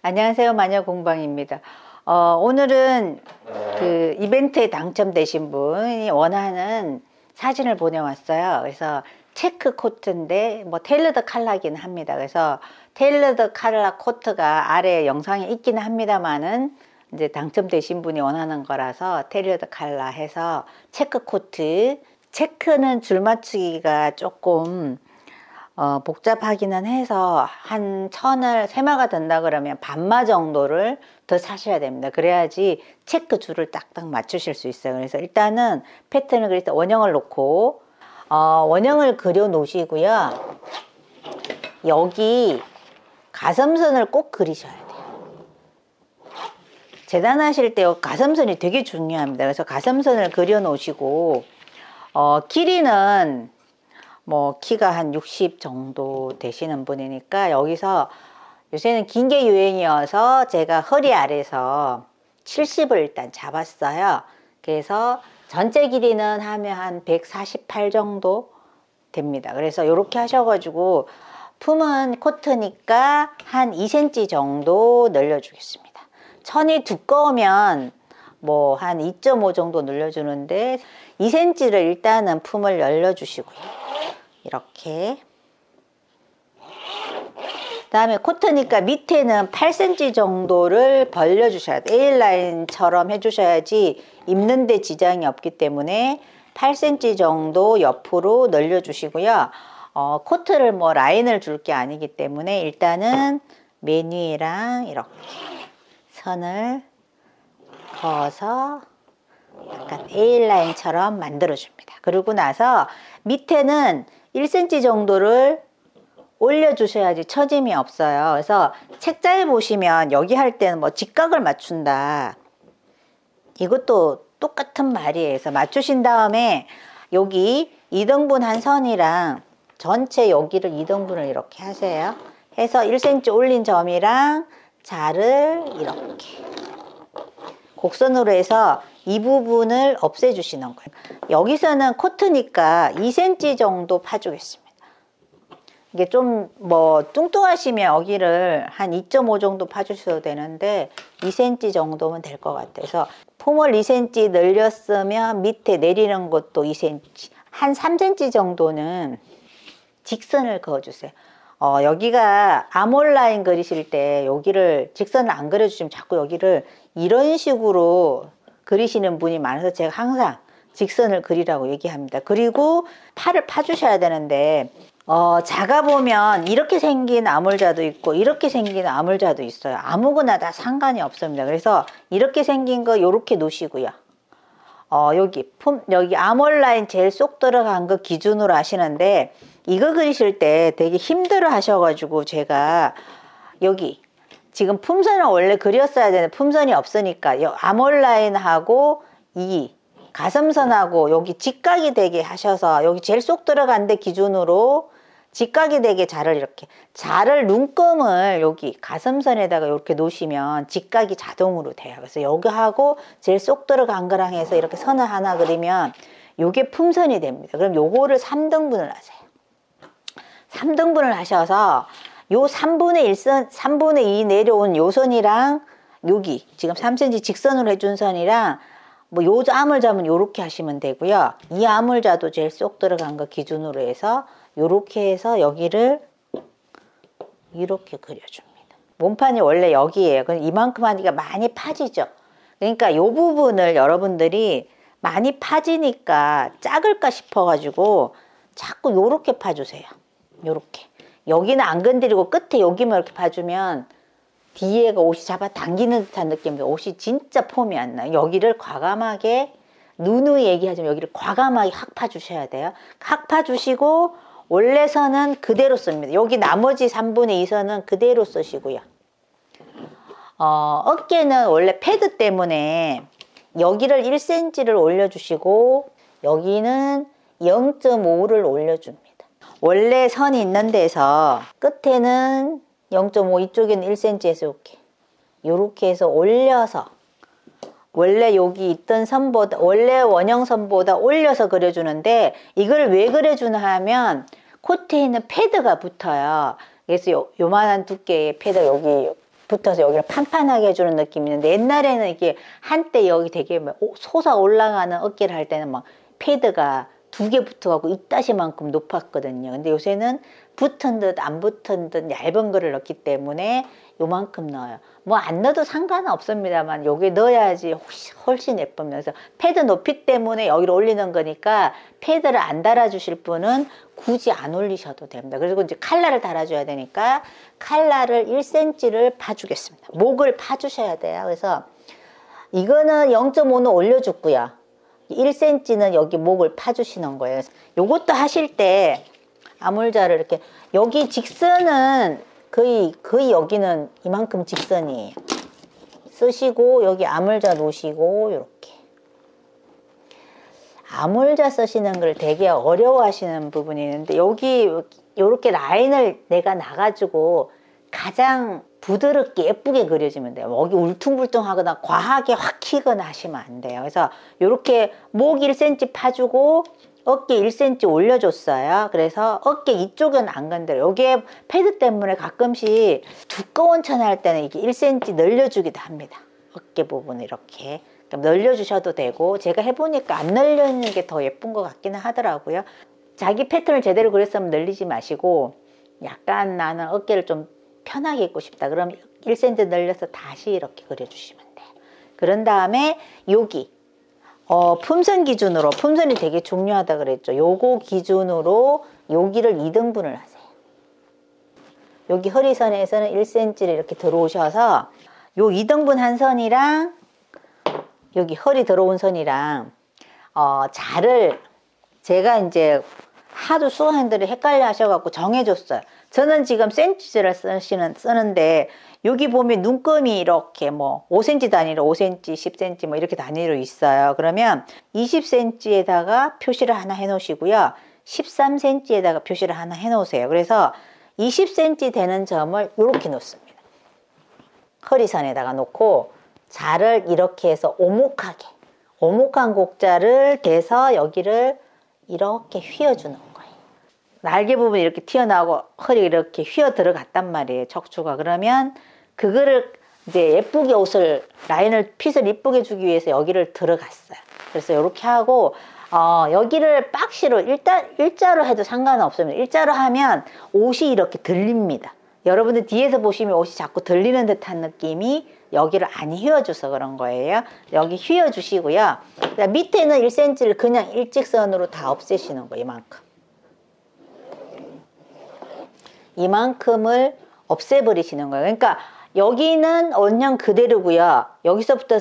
안녕하세요, 마녀공방입니다. 오늘은 그 이벤트에 당첨되신 분이 원하는 사진을 보내왔어요. 그래서 체크 코트인데 뭐 테일러드 컬러긴 합니다. 그래서 테일러드 컬러 코트가 아래 영상에 있긴 합니다만은 이제 당첨되신 분이 원하는 거라서 테일러드 컬러 해서 체크 코트. 체크는 줄 맞추기가 조금 복잡하기는 해서 한 천을 세마가 든다 그러면 반마 정도를 더 사셔야 됩니다. 그래야지 체크 줄을 딱딱 맞추실 수 있어요. 그래서 일단은 패턴을 그릴 때 원형을 놓고 원형을 그려 놓으시고요. 여기 가슴선을 꼭 그리셔야 돼요. 재단하실 때 가슴선이 되게 중요합니다. 그래서 가슴선을 그려 놓으시고 길이는 뭐 키가 한 60 정도 되시는 분이니까 여기서 요새는 긴 게 유행이어서 제가 허리 아래서 70을 일단 잡았어요. 그래서 전체 길이는 하면 한 148 정도 됩니다. 그래서 이렇게 하셔가지고 품은 코트니까 한 2cm 정도 늘려주겠습니다. 천이 두꺼우면 뭐 한 2.5 정도 늘려주는데 2cm를 일단은 품을 열려주시고요. 이렇게. 그 다음에 코트니까 밑에는 8cm 정도를 벌려 주셔야 돼요. A라인처럼 해주셔야지 입는데 지장이 없기 때문에 8cm 정도 옆으로 늘려 주시고요. 코트를 뭐 라인을 줄 게 아니기 때문에 일단은 맨 위에랑 이렇게 선을 그어서 약간 A라인처럼 만들어 줍니다. 그러고 나서 밑에는 1cm 정도를 올려주셔야지 처짐이 없어요. 그래서 책자에 보시면 여기 할 때는 뭐 직각을 맞춘다. 이것도 똑같은 말이에요. 그래서 맞추신 다음에 여기 2등분한 선이랑 전체 여기를 2등분을 이렇게 하세요. 해서 1cm 올린 점이랑 자를 이렇게 곡선으로 해서 이 부분을 없애주시는 거예요. 여기서는 코트니까 2cm 정도 파주겠습니다. 이게 좀 뭐 뚱뚱하시면 여기를 한 2.5 정도 파주셔도 되는데 2cm 정도면 될 것 같아요. 그래서 품을 2cm 늘렸으면 밑에 내리는 것도 2cm, 한 3cm 정도는 직선을 그어주세요. 여기가 아몰라인 그리실 때 여기를 직선을 안 그려주시면 자꾸 여기를 이런 식으로 그리시는 분이 많아서 제가 항상 직선을 그리라고 얘기합니다. 그리고 팔을 파주셔야 되는데 작아 보면 이렇게 생긴 아몰자도 있고 이렇게 생긴 아몰자도 있어요. 아무거나 다 상관이 없습니다. 그래서 이렇게 생긴 거 이렇게 놓으시고요. 여기 아몰라인 제일 쏙 들어간 거 기준으로 하시는데 이거 그리실 때 되게 힘들어 하셔가지고 제가 여기 지금 품선을 원래 그렸어야 되는데 품선이 없으니까 아몰라인하고 이 가슴선하고 여기 직각이 되게 하셔서 여기 제일 쏙 들어간 데 기준으로 직각이 되게 자를 눈금을 여기 가슴선에다가 이렇게 놓으시면 직각이 자동으로 돼요. 그래서 여기 하고 제일 쏙 들어간 거랑 해서 이렇게 선을 하나 그리면 요게 품선이 됩니다. 그럼 요거를 3등분을 하세요. 3등분을 하셔서 요 3분의 1선, 3분의 2 내려온 요 선이랑 여기 지금 3cm 직선으로 해준 선이랑 뭐 요 암을 잡으면 요렇게 하시면 되고요. 이 암을자도 제일 쏙 들어간 거 기준으로 해서 요렇게 해서 여기를 이렇게 그려줍니다. 몸판이 원래 여기에요. 그럼 이만큼 하니까 많이 파지죠. 그러니까 요 부분을 여러분들이 많이 파지니까 작을까 싶어가지고 자꾸 요렇게 파주세요. 요렇게. 여기는 안 건드리고 끝에 여기만 이렇게 파주면 뒤에가 옷이 잡아당기는 듯한 느낌입니다. 옷이 진짜 폼이 안 나요. 여기를 과감하게 누누이 얘기하지만 여기를 과감하게 확 파주셔야 돼요. 확 파주시고 원래 선은 그대로 씁니다. 여기 나머지 3분의 2선은 그대로 쓰시고요. 어깨는 원래 패드 때문에 여기를 1cm를 올려주시고 여기는 0.5를 올려줍니다. 원래 선이 있는 데서 끝에는 0.5 이쪽에는 1cm에서 이렇게 해서 올려서 원래 여기 있던 선보다 원래 원형선보다 올려서 그려주는데 이걸 왜 그려주나 하면 코트에 있는 패드가 붙어요. 그래서 요만한 두께의 패드가 여기 붙어서 여기를 판판하게 해주는 느낌이 있는데 옛날에는 이게 한때 여기 되게 솟아 올라가는 어깨를 할 때는 막 패드가 2개 붙어갖고 이따시만큼 높았거든요. 근데 요새는 붙은 듯 안 붙은 듯 얇은 거를 넣기 때문에 요만큼 넣어요. 뭐 안 넣어도 상관은 없습니다만 요게 넣어야지 훨씬 예쁘면서 패드 높이 때문에 여기로 올리는 거니까 패드를 안 달아주실 분은 굳이 안 올리셔도 됩니다. 그리고 이제 칼라를 달아줘야 되니까 칼라를 1cm를 파주겠습니다. 목을 파주셔야 돼요. 그래서 이거는 0.5는 올려줬고요. 1cm는 여기 목을 파주시는 거예요. 요것도 하실 때 아물자를 이렇게 여기 직선은 거의 여기는 이만큼 직선이에요. 쓰시고 여기 아물자 놓으시고 이렇게 아물자 쓰시는 걸 되게 어려워하시는 부분이 있는데 여기 이렇게 라인을 내가 놔가지고 가장 부드럽게 예쁘게 그려주면 돼요. 여기 울퉁불퉁하거나 과하게 확 키거나 하시면 안 돼요. 그래서 이렇게 목 1cm 파주고 어깨 1cm 올려줬어요. 그래서 어깨 이쪽은 안 건드려요. 여기에 패드 때문에 가끔씩 두꺼운 천 할 때는 이게 1cm 늘려주기도 합니다. 어깨 부분 이렇게 늘려주셔도 되고 제가 해보니까 안 늘리는 게 더 예쁜 것 같기는 하더라고요. 자기 패턴을 제대로 그렸으면 늘리지 마시고 약간 나는 어깨를 좀 편하게 입고 싶다. 그럼 1cm 늘려서 다시 이렇게 그려주시면 돼요. 그런 다음에 여기 품선 기준으로 품선이 되게 중요하다 그랬죠. 요거 기준으로 여기를 2등분을 하세요. 여기 허리선에서는 1cm를 이렇게 들어오셔서 요 2등분 한 선이랑 여기 허리 들어온 선이랑 자를 제가 이제 하도 수강생들이 헷갈려 하셔갖고 정해줬어요. 저는 지금 센치를 쓰는데 여기 보면 눈금이 이렇게 뭐 5cm 단위로 5cm, 10cm 뭐 이렇게 단위로 있어요. 그러면 20cm에다가 표시를 하나 해 놓으시고요. 13cm에다가 표시를 하나 해 놓으세요. 그래서 20cm 되는 점을 이렇게 놓습니다. 허리선에다가 놓고 자를 이렇게 해서 오목한 곡자를 대서 여기를 이렇게 휘어주는 거예요. 날개 부분이 이렇게 튀어나오고 허리 이렇게 휘어 들어갔단 말이에요. 척추가. 그러면 그거를 이제 예쁘게 라인을 핏을 이쁘게 주기 위해서 여기를 들어갔어요. 그래서 이렇게 하고 여기를 박시로 일자로 해도 상관은 없습니다. 일자로 하면 옷이 이렇게 들립니다. 여러분들 뒤에서 보시면 옷이 자꾸 들리는 듯한 느낌이 여기를 안 휘어줘서 그런 거예요. 여기 휘어주시고요. 밑에는 1cm를 그냥 일직선으로 다 없애시는 거예요. 이만큼을 없애버리시는 거예요. 그러니까 여기는 원형 그대로고요. 여기서부터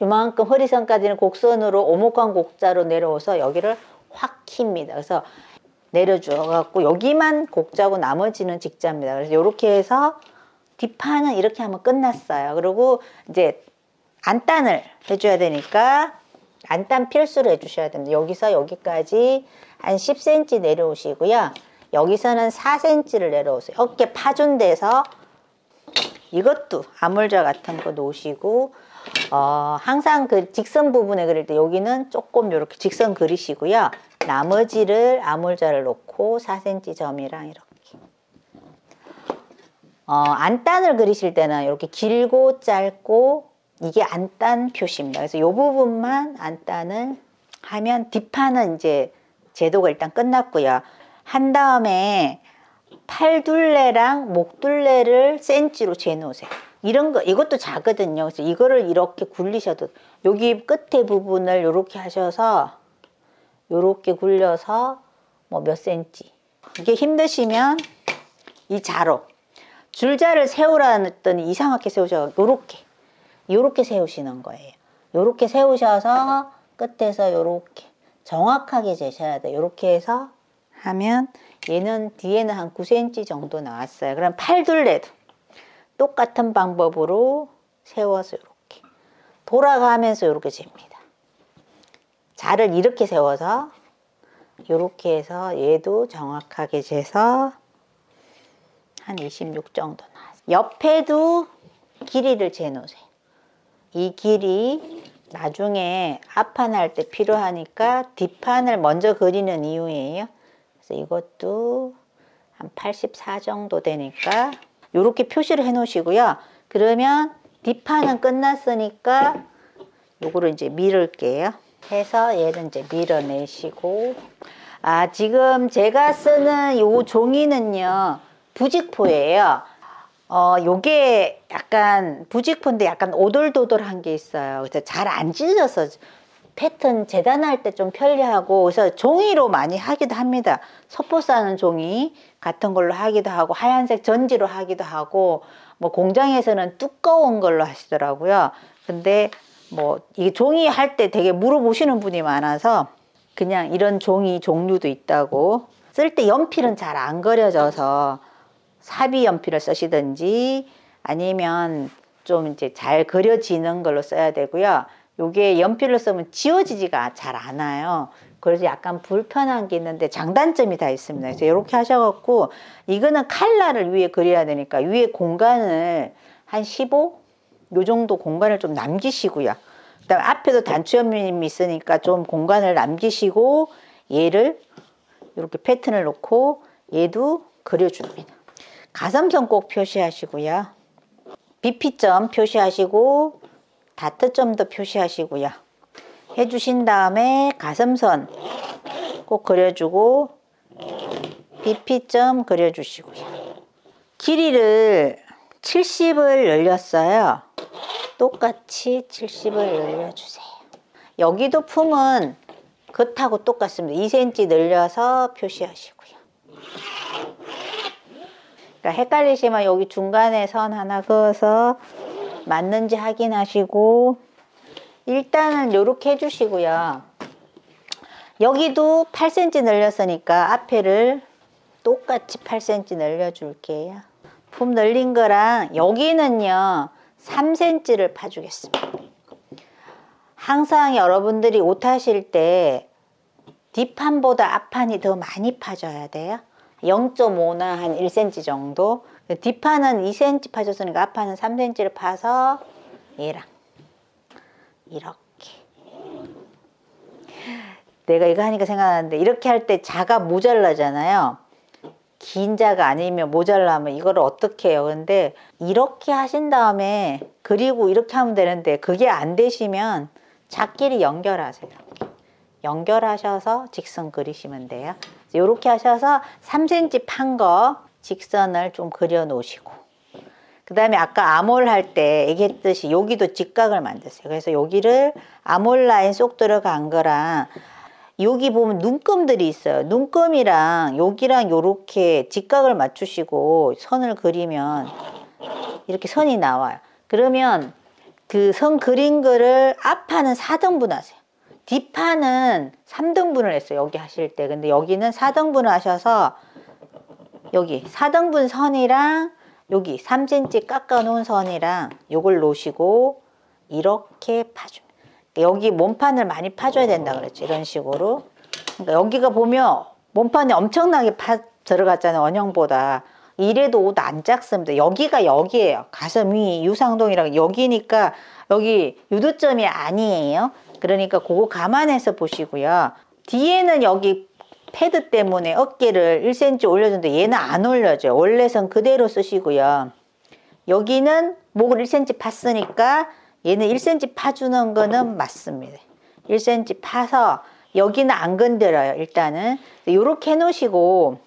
이만큼 허리선까지는 곡선으로 오목한 곡자로 내려오서 여기를 확 킵니다. 그래서 내려줘갖고 여기만 곡자고 나머지는 직자입니다. 그래서 이렇게 해서 뒷판은 이렇게 하면 끝났어요. 그리고 이제 안단을 해줘야 되니까 안단 필수로 해주셔야 됩니다. 여기서 여기까지 한 10cm 내려오시고요. 여기서는 4cm를 내려오세요. 어깨 파준 데서 이것도 아물자 같은 거 놓으시고 항상 그 직선 부분에 그릴 때 여기는 조금 이렇게 직선 그리시고요. 나머지를 아물자를 놓고 4cm 점이랑 이렇게 안단을 그리실 때는 이렇게 길고 짧고 이게 안단 표시입니다. 그래서 이 부분만 안단을 하면 뒷판은 이제 제도가 일단 끝났고요. 한 다음에 팔둘레랑 목둘레를 센치로 재놓으세요. 이것도 작거든요. 그래서 이거를 이렇게 굴리셔도 여기 끝에 부분을 이렇게 하셔서 이렇게 굴려서 뭐 몇 센치. 이게 힘드시면 이 자로 줄자를 세우라 했더니 이상하게 세우셔서 요렇게 세우시는 거예요. 요렇게 세우셔서 끝에서 요렇게 정확하게 재셔야 돼요. 요렇게 해서 하면 얘는 뒤에는 한 9cm 정도 나왔어요. 그럼 팔둘레도 똑같은 방법으로 세워서 이렇게 돌아가면서 이렇게 잽니다. 자를 이렇게 세워서 이렇게 해서 얘도 정확하게 재서 한 26 정도 나왔어요. 옆에도 길이를 재놓으세요. 이 길이 나중에 앞판 할 때 필요하니까 뒷판을 먼저 그리는 이유예요. 그래서 이것도 한 84 정도 되니까 이렇게 표시를 해 놓으시고요. 그러면 뒷판은 끝났으니까 요거를 이제 밀을게요. 해서 얘는 이제 밀어내시고, 지금 제가 쓰는 요 종이는요 부직포예요. 요게 약간 부직포인데 약간 오돌도돌한 게 있어요. 그래서 잘 안 찢어서 패턴 재단할 때 좀 편리하고, 그래서 종이로 많이 하기도 합니다. 섭보 싸는 종이 같은 걸로 하기도 하고, 하얀색 전지로 하기도 하고, 뭐 공장에서는 두꺼운 걸로 하시더라고요. 근데 뭐 이 종이 할 때 되게 물어보시는 분이 많아서 그냥 이런 종이 종류도 있다고. 쓸 때 연필은 잘 안 그려져서 사비 연필을 쓰시든지 아니면 좀 이제 잘 그려지는 걸로 써야 되고요. 요게 연필로 쓰면 지워지지가 잘 않아요. 그래서 약간 불편한 게 있는데 장단점이 다 있습니다. 그래서 이렇게 하셔갖고, 이거는 칼라를 위에 그려야 되니까 위에 공간을 한 15? 요 정도 공간을 좀 남기시고요. 그다음 앞에도 단추염이 있으니까 좀 공간을 남기시고, 얘를 이렇게 패턴을 놓고 얘도 그려줍니다. 가sam선 꼭 표시하시고요. BP점 표시하시고 다트점도 표시하시고요. 해주신 다음에 가sam선 꼭 그려주고 BP점 그려주시고요. 길이를 70을 늘렸어요. 똑같이 70을 늘려주세요. 여기도 품은 겉하고 똑같습니다. 2cm 늘려서 표시하시고요. 그러니까 헷갈리시면 여기 중간에 선 하나 그어서 맞는지 확인하시고, 일단은 이렇게 해주시고요. 여기도 8cm 늘렸으니까 앞에를 똑같이 8cm 늘려줄게요. 품 늘린 거랑 여기는요 3cm를 파주겠습니다. 항상 여러분들이 옷 하실 때 뒷판보다 앞판이 더 많이 파줘야 돼요. 0.5나 한 1cm 정도. 뒷판은 2cm 파줬으니까 앞판은 3cm를 파서 얘랑 이렇게. 내가 이거 하니까 생각나는데, 이렇게 할 때 자가 모자라잖아요. 긴 자가 아니면 모자라면 이거를 어떻게 해요? 근데 이렇게 하신 다음에 그리고 이렇게 하면 되는데, 그게 안 되시면 자끼리 연결하세요. 이렇게. 연결하셔서 직선 그리시면 돼요. 이렇게 하셔서 3cm 판 거 직선을 좀 그려 놓으시고, 그 다음에 아까 아몰 할 때 얘기했듯이 여기도 직각을 만드세요. 그래서 여기를 아몰 라인 쏙 들어간 거랑, 여기 보면 눈금들이 있어요. 눈금이랑 여기랑 요렇게 직각을 맞추시고 선을 그리면 이렇게 선이 나와요. 그러면 그 선 그린 거를 앞판은 4등분 하세요. 뒷판은 3등분을 했어요. 여기 하실 때. 근데 여기는 4등분을 하셔서 여기 4등분 선이랑 여기 3cm 깎아 놓은 선이랑 요걸 놓으시고 이렇게 파줍니다. 여기 몸판을 많이 파줘야 된다 그랬죠. 이런 식으로. 그러니까 여기가 보면 몸판이 엄청나게 들어갔잖아요. 원형보다. 이래도 옷 안 작습니다. 여기가 여기예요. 가슴 위 유상동이랑 여기니까 여기 유두점이 아니에요. 그러니까 그거 감안해서 보시고요. 뒤에는 여기 패드 때문에 어깨를 1cm 올려주는데 얘는 안 올려줘요. 원래 선 그대로 쓰시고요. 여기는 목을 1cm 팠으니까 얘는 1cm 파주는 거는 맞습니다. 1cm 파서 여기는 안 건드려요. 일단은 이렇게 해놓으시고,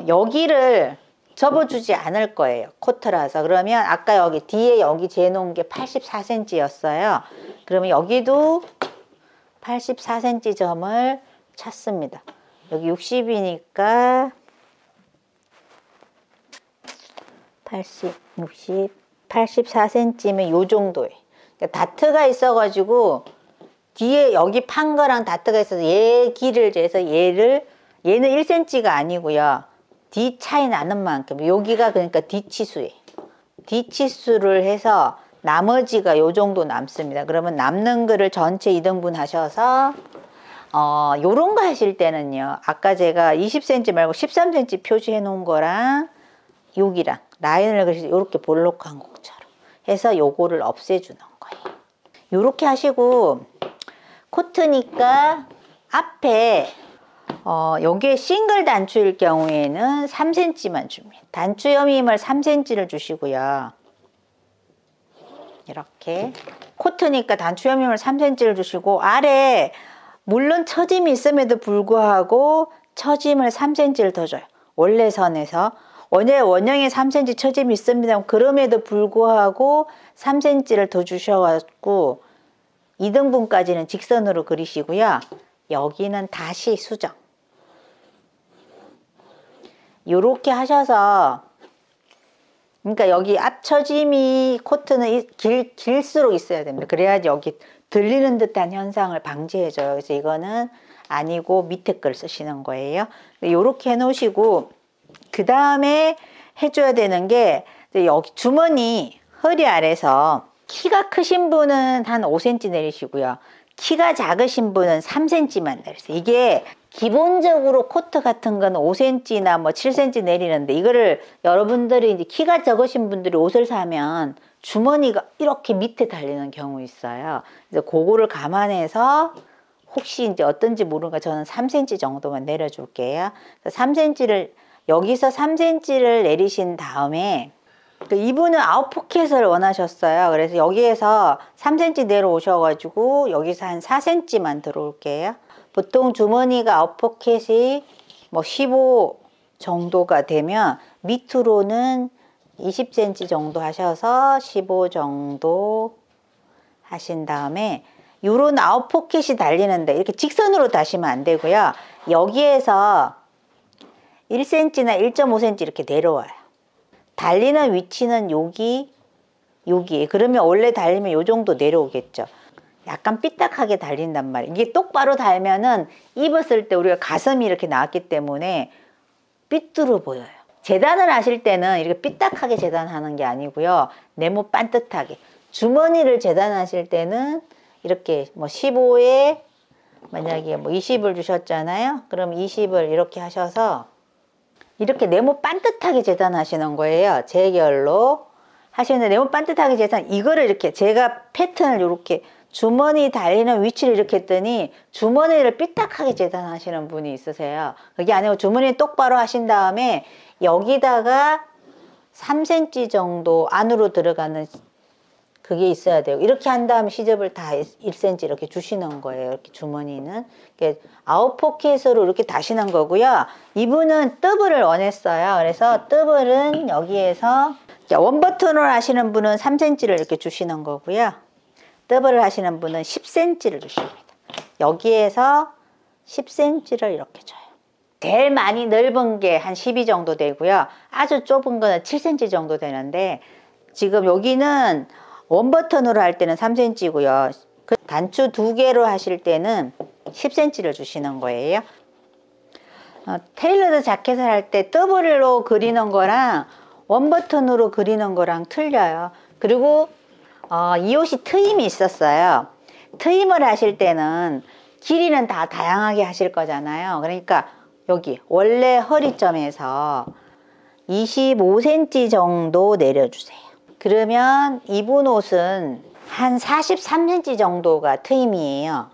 여기를 접어주지 않을 거예요. 코트라서. 그러면 아까 여기 뒤에 여기 재놓은 게 84cm 였어요. 그러면 여기도 84cm 점을 찾습니다. 여기 60이니까 80, 60, 84cm면 요 정도예요. 그러니까 다트가 있어가지고 뒤에 여기 판 거랑 다트가 있어서 얘 길을 재서 얘는 1cm가 아니고요. 뒤 차이 나는 만큼 여기가 그러니까 뒤치수예요. 뒤치수를 해서 나머지가 요 정도 남습니다. 그러면 남는 거를 전체 2등분 하셔서 요런 거 하실 때는요. 아까 제가 20cm 말고 13cm 표시해 놓은 거랑 여기랑 라인을 그리시 이렇게 볼록한 곡처럼 해서 요거를 없애주는 거예요. 요렇게 하시고 코트니까 앞에 요게 싱글 단추일 경우에는 3cm만 줍니다. 단추 여밈을 3cm를 주시고요. 이렇게 코트니까 단추 여밈을 3cm를 주시고 아래 물론 처짐이 있음에도 불구하고 처짐을 3cm를 더 줘요. 원래 선에서 원형에 3cm 처짐이 있습니다. 그럼에도 불구하고 3cm를 더 주셔가지고 2등분까지는 직선으로 그리시고요. 여기는 다시 수정. 요렇게 하셔서 그러니까 여기 앞처짐이 코트는 길수록 있어야 됩니다. 그래야지 여기 들리는 듯한 현상을 방지해줘요. 그래서 이거는 아니고 밑에 걸 쓰시는 거예요. 요렇게 해놓으시고 그 다음에 해줘야 되는 게 여기 주머니 허리 아래서 키가 크신 분은 한 5cm 내리시고요. 키가 작으신 분은 3cm만 내리세요. 이게 기본적으로 코트 같은 건 5cm나 뭐 7cm 내리는데 이거를 여러분들이 이제 키가 적으신 분들이 옷을 사면 주머니가 이렇게 밑에 달리는 경우 있어요. 그래서 그거를 감안해서 혹시 이제 어떤지 모르니까 저는 3cm 정도만 내려줄게요. 3cm를 여기서 3cm를 내리신 다음에 이분은 아웃포켓을 원하셨어요. 그래서 여기에서 3cm 내려오셔가지고 여기서 한 4cm만 들어올게요. 보통 주머니가 아웃포켓이 뭐 15 정도가 되면 밑으로는 20cm 정도 하셔서 15 정도 하신 다음에 요런 아웃포켓이 달리는데 이렇게 직선으로 다시면 안 되고요. 여기에서 1cm나 1.5cm 이렇게 내려와요. 달리는 위치는 여기 그러면 원래 달리면 요 정도 내려오겠죠. 약간 삐딱하게 달린단 말이에요. 이게 똑바로 달면은 입었을 때 우리가 가슴이 이렇게 나왔기 때문에 삐뚤어 보여요. 재단을 하실 때는 이렇게 삐딱하게 재단하는 게 아니고요. 네모 반듯하게. 주머니를 재단하실 때는 이렇게 뭐 15에 만약에 뭐 20을 주셨잖아요. 그럼 20을 이렇게 하셔서 이렇게 네모 반듯하게 재단하시는 거예요. 재결로 하시는데 네모 반듯하게 재단 이거를 이렇게 제가 패턴을 이렇게 주머니 달리는 위치를 이렇게 했더니 주머니를 삐딱하게 재단하시는 분이 있으세요. 그게 아니고 주머니 똑바로 하신 다음에 여기다가 3cm 정도 안으로 들어가는 그게 있어야 돼요. 이렇게 한 다음에 시접을 다 1cm 이렇게 주시는 거예요. 이렇게 주머니는. 아웃포켓으로 이렇게 다시는 거고요. 이분은 더블을 원했어요. 그래서 더블은 여기에서 원버튼으로 하시는 분은 3cm를 이렇게 주시는 거고요. 더블을 하시는 분은 10cm를 주십니다. 여기에서 10cm를 이렇게 줘요. 제일 많이 넓은 게 한 12 정도 되고요. 아주 좁은 거는 7cm 정도 되는데 지금 여기는 원버튼으로 할 때는 3cm고요. 단추 2개로 하실 때는 10cm를 주시는 거예요. 테일러드 자켓을 할 때 더블로 그리는 거랑 원버튼으로 그리는 거랑 틀려요. 그리고 이 옷이 트임이 있었어요. 트임을 하실 때는 길이는 다 다양하게 하실 거잖아요. 그러니까 여기 원래 허리점에서 25cm 정도 내려주세요. 그러면 이분 옷은 한 43cm 정도가 트임이에요.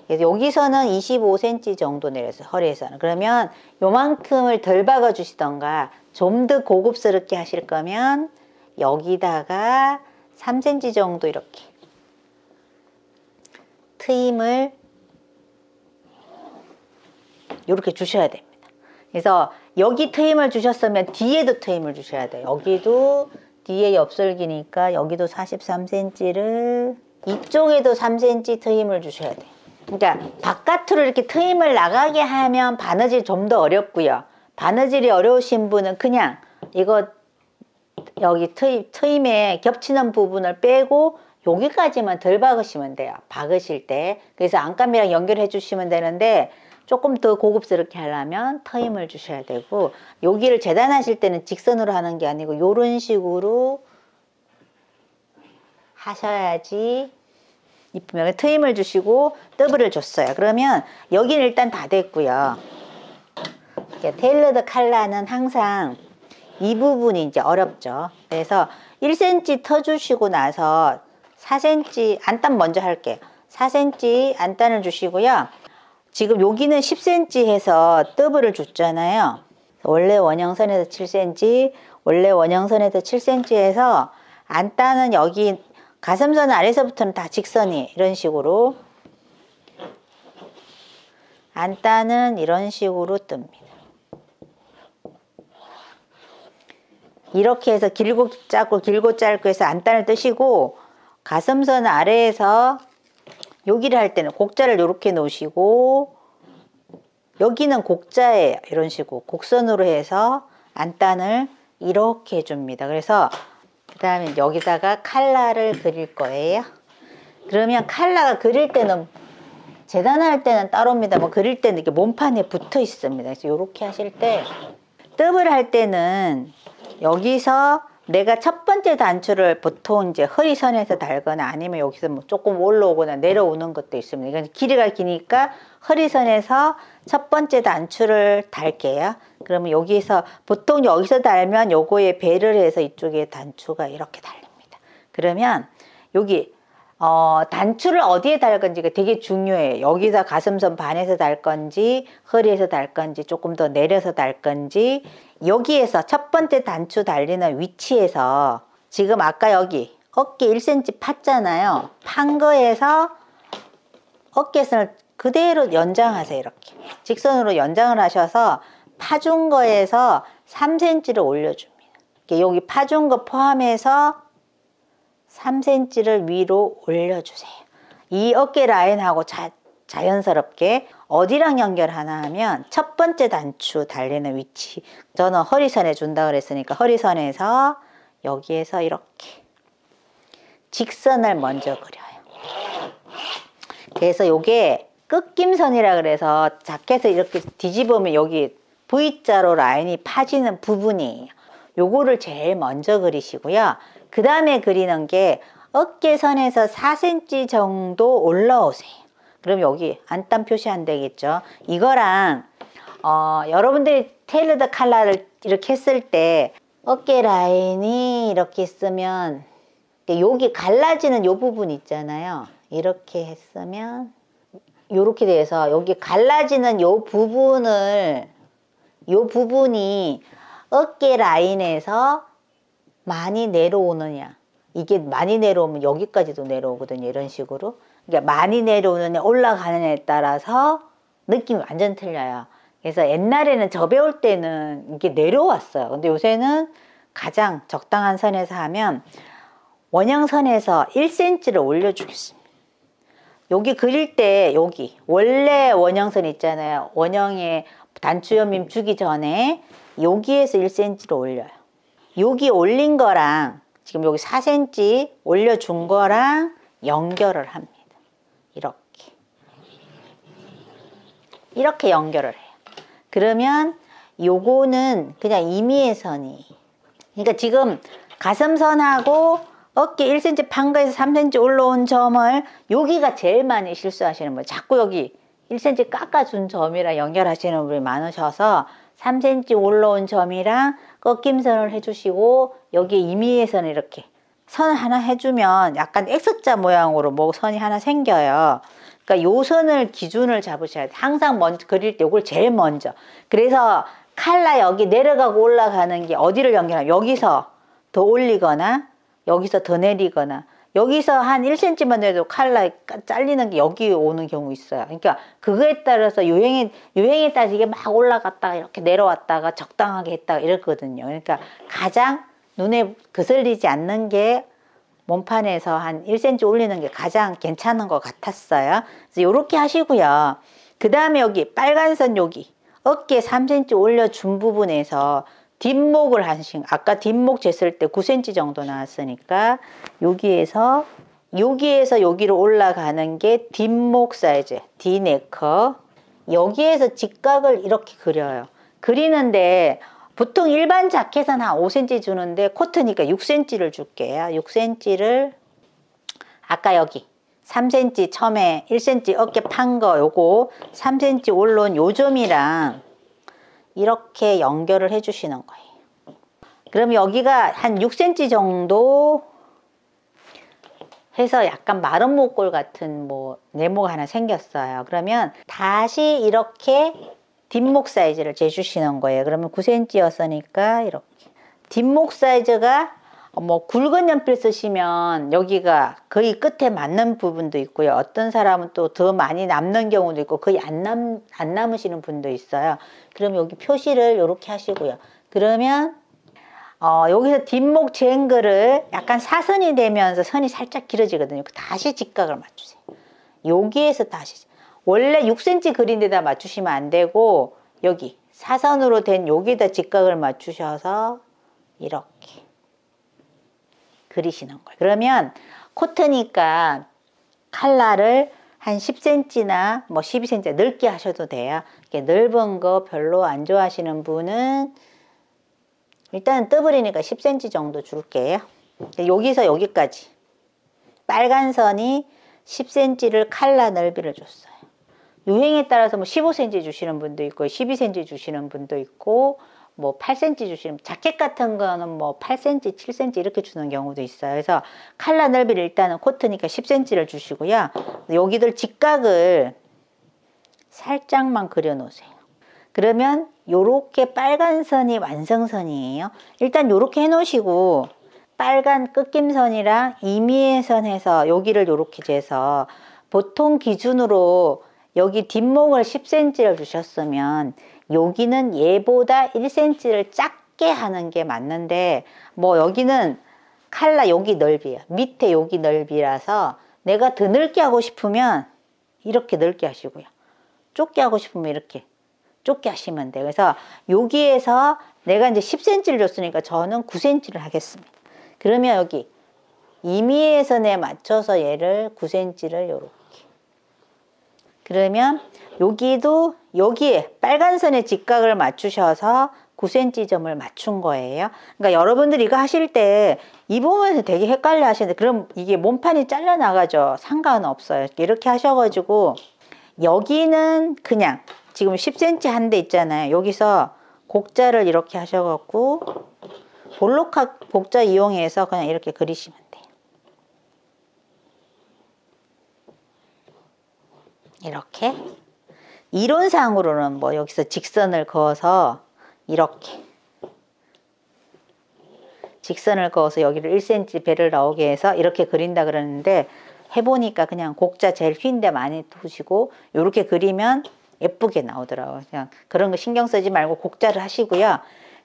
그래서 여기서는 25cm 정도 내렸어요. 허리에서는. 그러면 요만큼을 덜 박아 주시던가 좀 더 고급스럽게 하실 거면 여기다가 3cm 정도 이렇게 트임을 이렇게 주셔야 됩니다. 그래서 여기 트임을 주셨으면 뒤에도 트임을 주셔야 돼요. 여기도 뒤에 옆설기니까 여기도 43cm를 이쪽에도 3cm 트임을 주셔야 돼요. 그러니까 바깥으로 이렇게 트임을 나가게 하면 바느질 좀 더 어렵고요. 바느질이 어려우신 분은 그냥 이거 여기 트임에 겹치는 부분을 빼고 여기까지만 덜 박으시면 돼요. 박으실 때. 그래서 안감이랑 연결해 주시면 되는데 조금 더 고급스럽게 하려면 트임을 주셔야 되고 여기를 재단하실 때는 직선으로 하는 게 아니고 이런 식으로 하셔야지 이쁘면 트임을 주시고 더블을 줬어요. 그러면 여기는 일단 다 됐고요. 테일러드 칼라는 항상 이 부분이 이제 어렵죠. 그래서 1cm 터주시고 나서 4cm 안단 먼저 할게요. 4cm 안단을 주시고요. 지금 여기는 10cm 해서 더블을 줬잖아요. 원래 원형선에서 7cm, 원래 원형선에서 7cm 해서 안단은 여기 가슴선 아래서부터는 다 직선이에요. 이런 식으로. 안단은 이런 식으로 뜹니다. 이렇게 해서 길고 짧고 길고 짧고 해서 안단을 뜨시고, 가슴선 아래에서 여기를 할 때는 곡자를 이렇게 놓으시고, 여기는 곡자예요. 이런 식으로 곡선으로 해서 안단을 이렇게 해줍니다. 그래서 그 다음에 여기다가 칼라를 그릴 거예요. 그러면 칼라가 그릴 때는, 재단할 때는 따로입니다. 뭐 그릴 때는 이렇게 몸판에 붙어 있습니다. 그래서 이렇게 하실 때, 더블 할 때는 여기서 내가 첫 번째 단추를 보통 이제 허리선에서 달거나 아니면 여기서 뭐 조금 올라오거나 내려오는 것도 있습니다. 이건 길이가 기니까 허리선에서 첫 번째 단추를 달게요. 그러면 여기서 보통 여기서 달면 요거에 배를 해서 이쪽에 단추가 이렇게 달립니다. 그러면 여기 단추를 어디에 달 건지가 되게 중요해요. 여기다 가슴선 반에서 달 건지 허리에서 달 건지 조금 더 내려서 달 건지, 여기에서 첫 번째 단추 달리는 위치에서 지금 아까 여기 어깨 1cm 팠잖아요. 판 거에서 어깨선을 그대로 연장하세요. 이렇게 직선으로 연장을 하셔서 파준 거에서 3cm를 올려줍니다. 여기 파준 거 포함해서 3cm를 위로 올려주세요. 이 어깨 라인하고 자연스럽게 어디랑 연결하나 하면 첫 번째 단추 달리는 위치, 저는 허리선에 준다 그랬으니까 허리선에서 여기에서 이렇게 직선을 먼저 그려요. 그래서 요게 끝김선이라 그래서 자켓을 이렇게 뒤집으면 여기 V자로 라인이 파지는 부분이에요. 요거를 제일 먼저 그리시고요. 그 다음에 그리는 게 어깨선에서 4cm 정도 올라오세요. 그럼 여기 안단 표시하면 되겠죠. 이거랑 여러분들이 테일러드 칼라를 이렇게 했을 때 어깨 라인이 이렇게 있으면 여기 갈라지는 요 부분 있잖아요. 이렇게 했으면 요렇게 돼서 여기 갈라지는 요 부분이 어깨 라인에서 많이 내려오느냐, 이게 많이 내려오면 여기까지도 내려오거든요. 이런 식으로. 그러니까 많이 내려오느냐 올라가느냐에 따라서 느낌이 완전 틀려요. 그래서 옛날에는 저 배울 때는 이게 내려왔어요. 근데 요새는 가장 적당한 선에서 하면 원형선에서 1cm를 올려주겠습니다. 여기 그릴 때 여기 원래 원형선 있잖아요. 원형에 단추여밈 주기 전에 여기에서 1cm를 올려요. 여기 올린 거랑 지금 여기 4cm 올려준 거랑 연결을 합니다. 이렇게 연결을 해요. 그러면 요거는 그냥 임의의 선이, 그러니까 지금 가슴선하고 어깨 1cm 판 거에서 3cm 올라온 점을, 여기가 제일 많이 실수하시는 거예요. 자꾸 여기 1cm 깎아준 점이랑 연결하시는 분이 많으셔서 3cm 올라온 점이랑 꺾임선을 해주시고, 여기 임의의 선을 이렇게 선 하나 해주면 약간 X자 모양으로 뭐 선이 하나 생겨요. 그러니까 요 선을 기준을 잡으셔야 돼요. 항상 먼저 그릴 때 요걸 제일 먼저. 그래서 칼라 여기 내려가고 올라가는 게 어디를 연결하면 여기서 더 올리거나 여기서 더 내리거나, 여기서 한 1cm만 내도 칼라 잘리는 게 여기 오는 경우 있어요. 그러니까 그거에 따라서 유행에 따라서 이게 막 올라갔다가 이렇게 내려왔다가 적당하게 했다가 이랬거든요. 그러니까 가장 눈에 거슬리지 않는 게 몸판에서 한 1cm 올리는 게 가장 괜찮은 것 같았어요. 그래서 이렇게 하시고요. 그 다음에 여기 빨간 선 여기 어깨 3cm 올려준 부분에서 뒷목을 아까 뒷목 쟀을 때 9cm 정도 나왔으니까 여기에서 여기로 올라가는 게 뒷목 사이즈, D네커. 여기에서 직각을 이렇게 그려요. 그리는데 보통 일반 자켓은 한 5cm 주는데 코트니까 6cm를 줄게요. 6cm를 아까 여기 3cm 처음에 1cm 어깨 판 거 요거 3cm 올라온 요 점이랑 이렇게 연결을 해 주시는 거예요. 그럼 여기가 한 6cm 정도 해서 약간 마른 목골 같은 뭐 네모가 하나 생겼어요. 그러면 다시 이렇게 뒷목 사이즈를 재주시는 거예요. 그러면 9cm였으니까 이렇게 뒷목 사이즈가 뭐 굵은 연필 쓰시면 여기가 거의 끝에 맞는 부분도 있고요. 어떤 사람은 또 더 많이 남는 경우도 있고 거의 안 남으시는 분도 있어요. 그럼 여기 표시를 이렇게 하시고요. 그러면 여기서 뒷목 쟁글을 약간 사선이 되면서 선이 살짝 길어지거든요. 다시 직각을 맞추세요. 여기에서 다시 원래 6cm 그린 데다 맞추시면 안 되고 여기 사선으로 된 여기다 직각을 맞추셔서 이렇게 그리시는 거예요. 그러면 코트니까 칼라를 한 10cm나 뭐 12cm 넓게 하셔도 돼요. 이렇게 넓은 거 별로 안 좋아하시는 분은 일단 떠버리니까 10cm 정도 줄게요. 여기서 여기까지 빨간 선이 10cm를 칼라 넓이를 줬어요. 유행에 따라서 뭐 15cm 주시는 분도 있고 12cm 주시는 분도 있고 뭐 8cm 주시는, 자켓 같은 거는 뭐 8cm, 7cm 이렇게 주는 경우도 있어요. 그래서 칼라 넓이를 일단은 코트니까 10cm를 주시고요. 여기들 직각을 살짝만 그려 놓으세요. 그러면 요렇게 빨간 선이 완성선이에요. 일단 요렇게 해 놓으시고 빨간 끝김선이랑 임의의 선에서 여기를 요렇게 재서 보통 기준으로 여기 뒷목을 10cm를 주셨으면 여기는 얘보다 1cm를 작게 하는 게 맞는데 뭐 여기는 칼라 여기 넓이에요. 밑에 여기 넓이라서 내가 더 넓게 하고 싶으면 이렇게 넓게 하시고요. 좁게 하고 싶으면 이렇게 좁게 하시면 돼요. 그래서 여기에서 내가 이제 10cm를 줬으니까 저는 9cm를 하겠습니다. 그러면 여기 임의의 선에 맞춰서 얘를 9cm를 요렇게. 그러면 여기도 여기에 빨간 선에 직각을 맞추셔서 9cm 점을 맞춘 거예요. 그러니까 여러분들이 이거 하실 때 이 부분에서 되게 헷갈려 하시는데 그럼 이게 몸판이 잘려 나가죠. 상관없어요. 이렇게 하셔가지고 여기는 그냥 지금 10cm 한 대 있잖아요. 여기서 곡자를 이렇게 하셔갖고 볼록학 곡자 이용해서 그냥 이렇게 그리시면 돼요. 이렇게 이론상으로는 뭐 여기서 직선을 그어서 이렇게 직선을 그어서 여기를 1cm 배를 나오게 해서 이렇게 그린다 그러는데 해보니까 그냥 곡자 제일 휜데 많이 두시고 이렇게 그리면 예쁘게 나오더라고요. 그냥 그런 거 신경 쓰지 말고 곡자를 하시고요.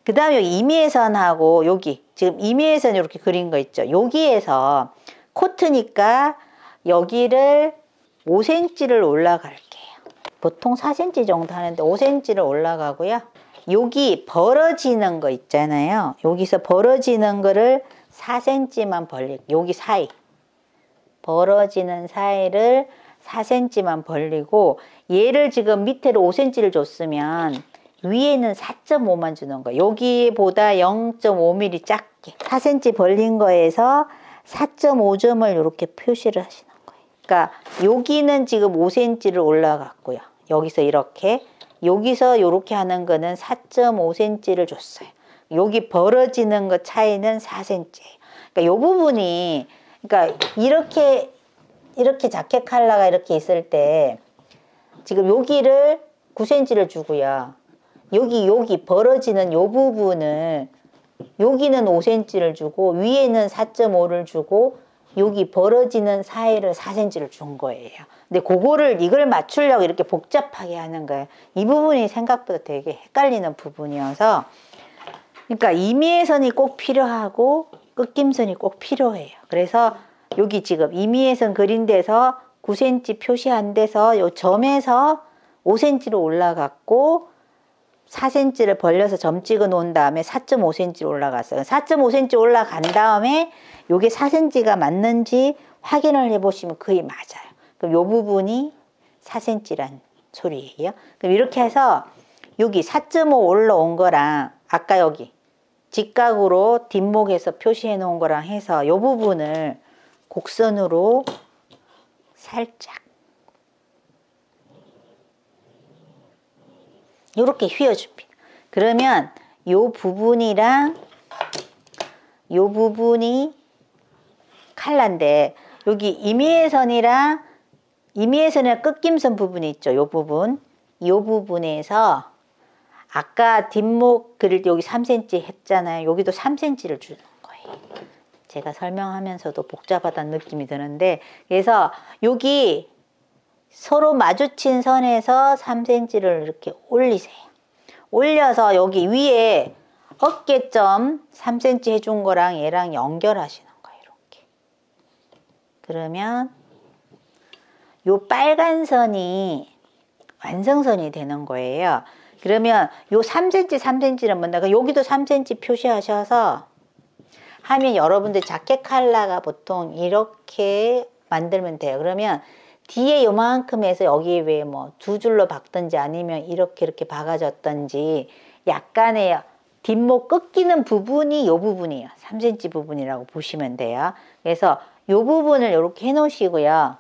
그 다음에 임의의 선하고 여기 지금 임의의 선 이렇게 그린 거 있죠. 여기에서 코트니까 여기를 5cm를 올라갈게요. 보통 4cm 정도 하는데 5cm를 올라가고요. 여기 벌어지는 거 있잖아요. 여기서 벌어지는 거를 4cm만 벌릴게요. 여기 사이 벌어지는 사이를 4cm만 벌리고 얘를 지금 밑에로 5cm를 줬으면 위에는 4.5만 주는 거예요. 여기보다 0.5mm 작게 4cm 벌린 거에서 4.5점을 이렇게 표시를 하시는 거예요. 그러니까 여기는 지금 5cm를 올라갔고요. 여기서 이렇게 여기서 이렇게 하는 거는 4.5cm를 줬어요. 여기 벌어지는 거 차이는 4cm예요. 그러니까 이 부분이 그러니까 이렇게 자켓 컬러가 이렇게 있을 때 지금 여기를 9cm를 주고요. 여기 벌어지는 이 부분을 여기는 5cm를 주고 위에는 4.5를 주고 여기 벌어지는 사이를 4cm를 준 거예요. 근데 이걸 맞추려고 이렇게 복잡하게 하는 거예요. 이 부분이 생각보다 되게 헷갈리는 부분이어서 그러니까 임의의 선이 꼭 필요하고 끝김선이 꼭 필요해요. 그래서 여기 지금 임의의 선 그린 데서 9cm 표시한 데서 요 점에서 5cm로 올라갔고 4cm를 벌려서 점 찍어 놓은 다음에 4.5cm 올라갔어요. 4.5cm 올라간 다음에 요게 4cm가 맞는지 확인을 해보시면 거의 맞아요. 그럼 요 부분이 4cm란 소리예요. 그럼 이렇게 해서 여기 4.5 올라온 거랑 아까 여기 직각으로 뒷목에서 표시해 놓은 거랑 해서 요 부분을 곡선으로 살짝 이렇게 휘어줍니다. 그러면 요 부분이랑 요 부분이 칼라인데 여기 임의선이랑 끝김선 부분이 있죠. 요 부분. 요 부분에서 아까 뒷목 그릴 때 여기 3cm 했잖아요. 여기도 3cm를 주는 거예요. 제가 설명하면서도 복잡하다는 느낌이 드는데, 그래서 여기 서로 마주친 선에서 3cm를 이렇게 올리세요. 올려서 여기 위에 어깨점 3cm 해준 거랑 얘랑 연결하시는 거예요. 이렇게. 그러면 요 빨간 선이 완성선이 되는 거예요. 그러면 요 3cm, 3cm를 뭔가 여기도 3cm 표시하셔서 하면 여러분들 자켓 컬러가 보통 이렇게 만들면 돼요. 그러면 뒤에 요만큼 해서 여기 왜 뭐 두 줄로 박든지 아니면 이렇게 박아줬든지 약간의 뒷목 꺾이는 부분이 요 부분이에요. 3cm 부분이라고 보시면 돼요. 그래서 요 부분을 이렇게 해 놓으시고요.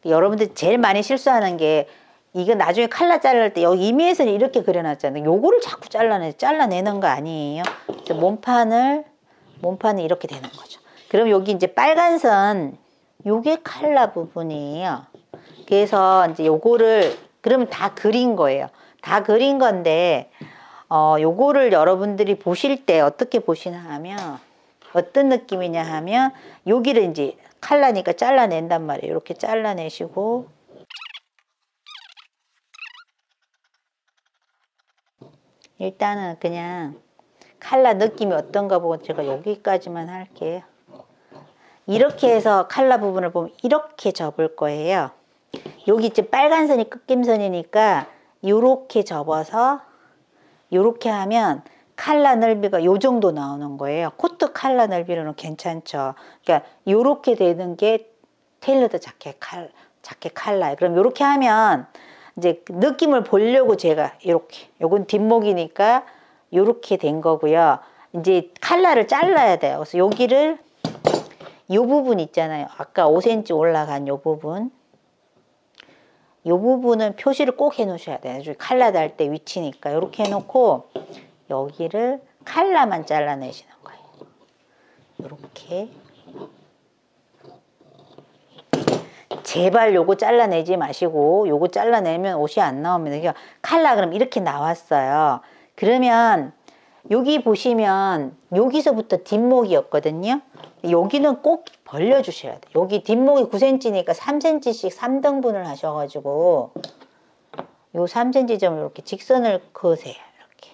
여러분들 제일 많이 실수하는 게 이거 나중에 칼라 자를 때 여기 임의선을 이렇게 그려놨잖아요. 요거를 자꾸 잘라내는 거 아니에요. 그래서 몸판은 이렇게 되는 거죠. 그럼 여기 이제 빨간 선 요게 칼라 부분이에요. 그래서 이제 요거를 그러면 다 그린 거예요. 다 그린 건데 요거를 여러분들이 보실 때 어떻게 보시나 하면 어떤 느낌이냐 하면 여기를 이제 칼라니까 잘라낸단 말이에요. 이렇게 잘라내시고 일단은 그냥 칼라 느낌이 어떤가 보고 제가 여기까지만 할게요. 이렇게 해서 칼라 부분을 보면 이렇게 접을 거예요. 여기 이제 빨간 선이 끝김선이니까 이렇게 접어서 이렇게 하면 칼라 넓이가 요 정도 나오는 거예요. 코트 칼라 넓이로는 괜찮죠. 그러니까 이렇게 되는 게 테일러드 자켓 칼라예요. 그럼 이렇게 하면 이제 느낌을 보려고 제가 이렇게, 요건 뒷목이니까 이렇게 된 거고요. 이제 칼라를 잘라야 돼요. 그래서 여기를 요 부분 있잖아요. 아까 5cm 올라간 요 부분. 요 부분은 표시를 꼭 해 놓으셔야 돼요. 나중에 칼라 달 때 위치니까. 이렇게 해 놓고 여기를 칼라만 잘라내시는 거예요. 이렇게. 제발 요거 잘라내지 마시고 요거 잘라내면 옷이 안 나옵니다. 그러니까 칼라 그럼 이렇게 나왔어요. 그러면 여기 보시면 여기서부터 뒷목이었거든요. 여기는 꼭 벌려주셔야 돼요. 여기 뒷목이 9cm니까 3cm씩 3등분을 하셔가지고 요 3cm 점을 이렇게 직선을 그으세요. 이렇게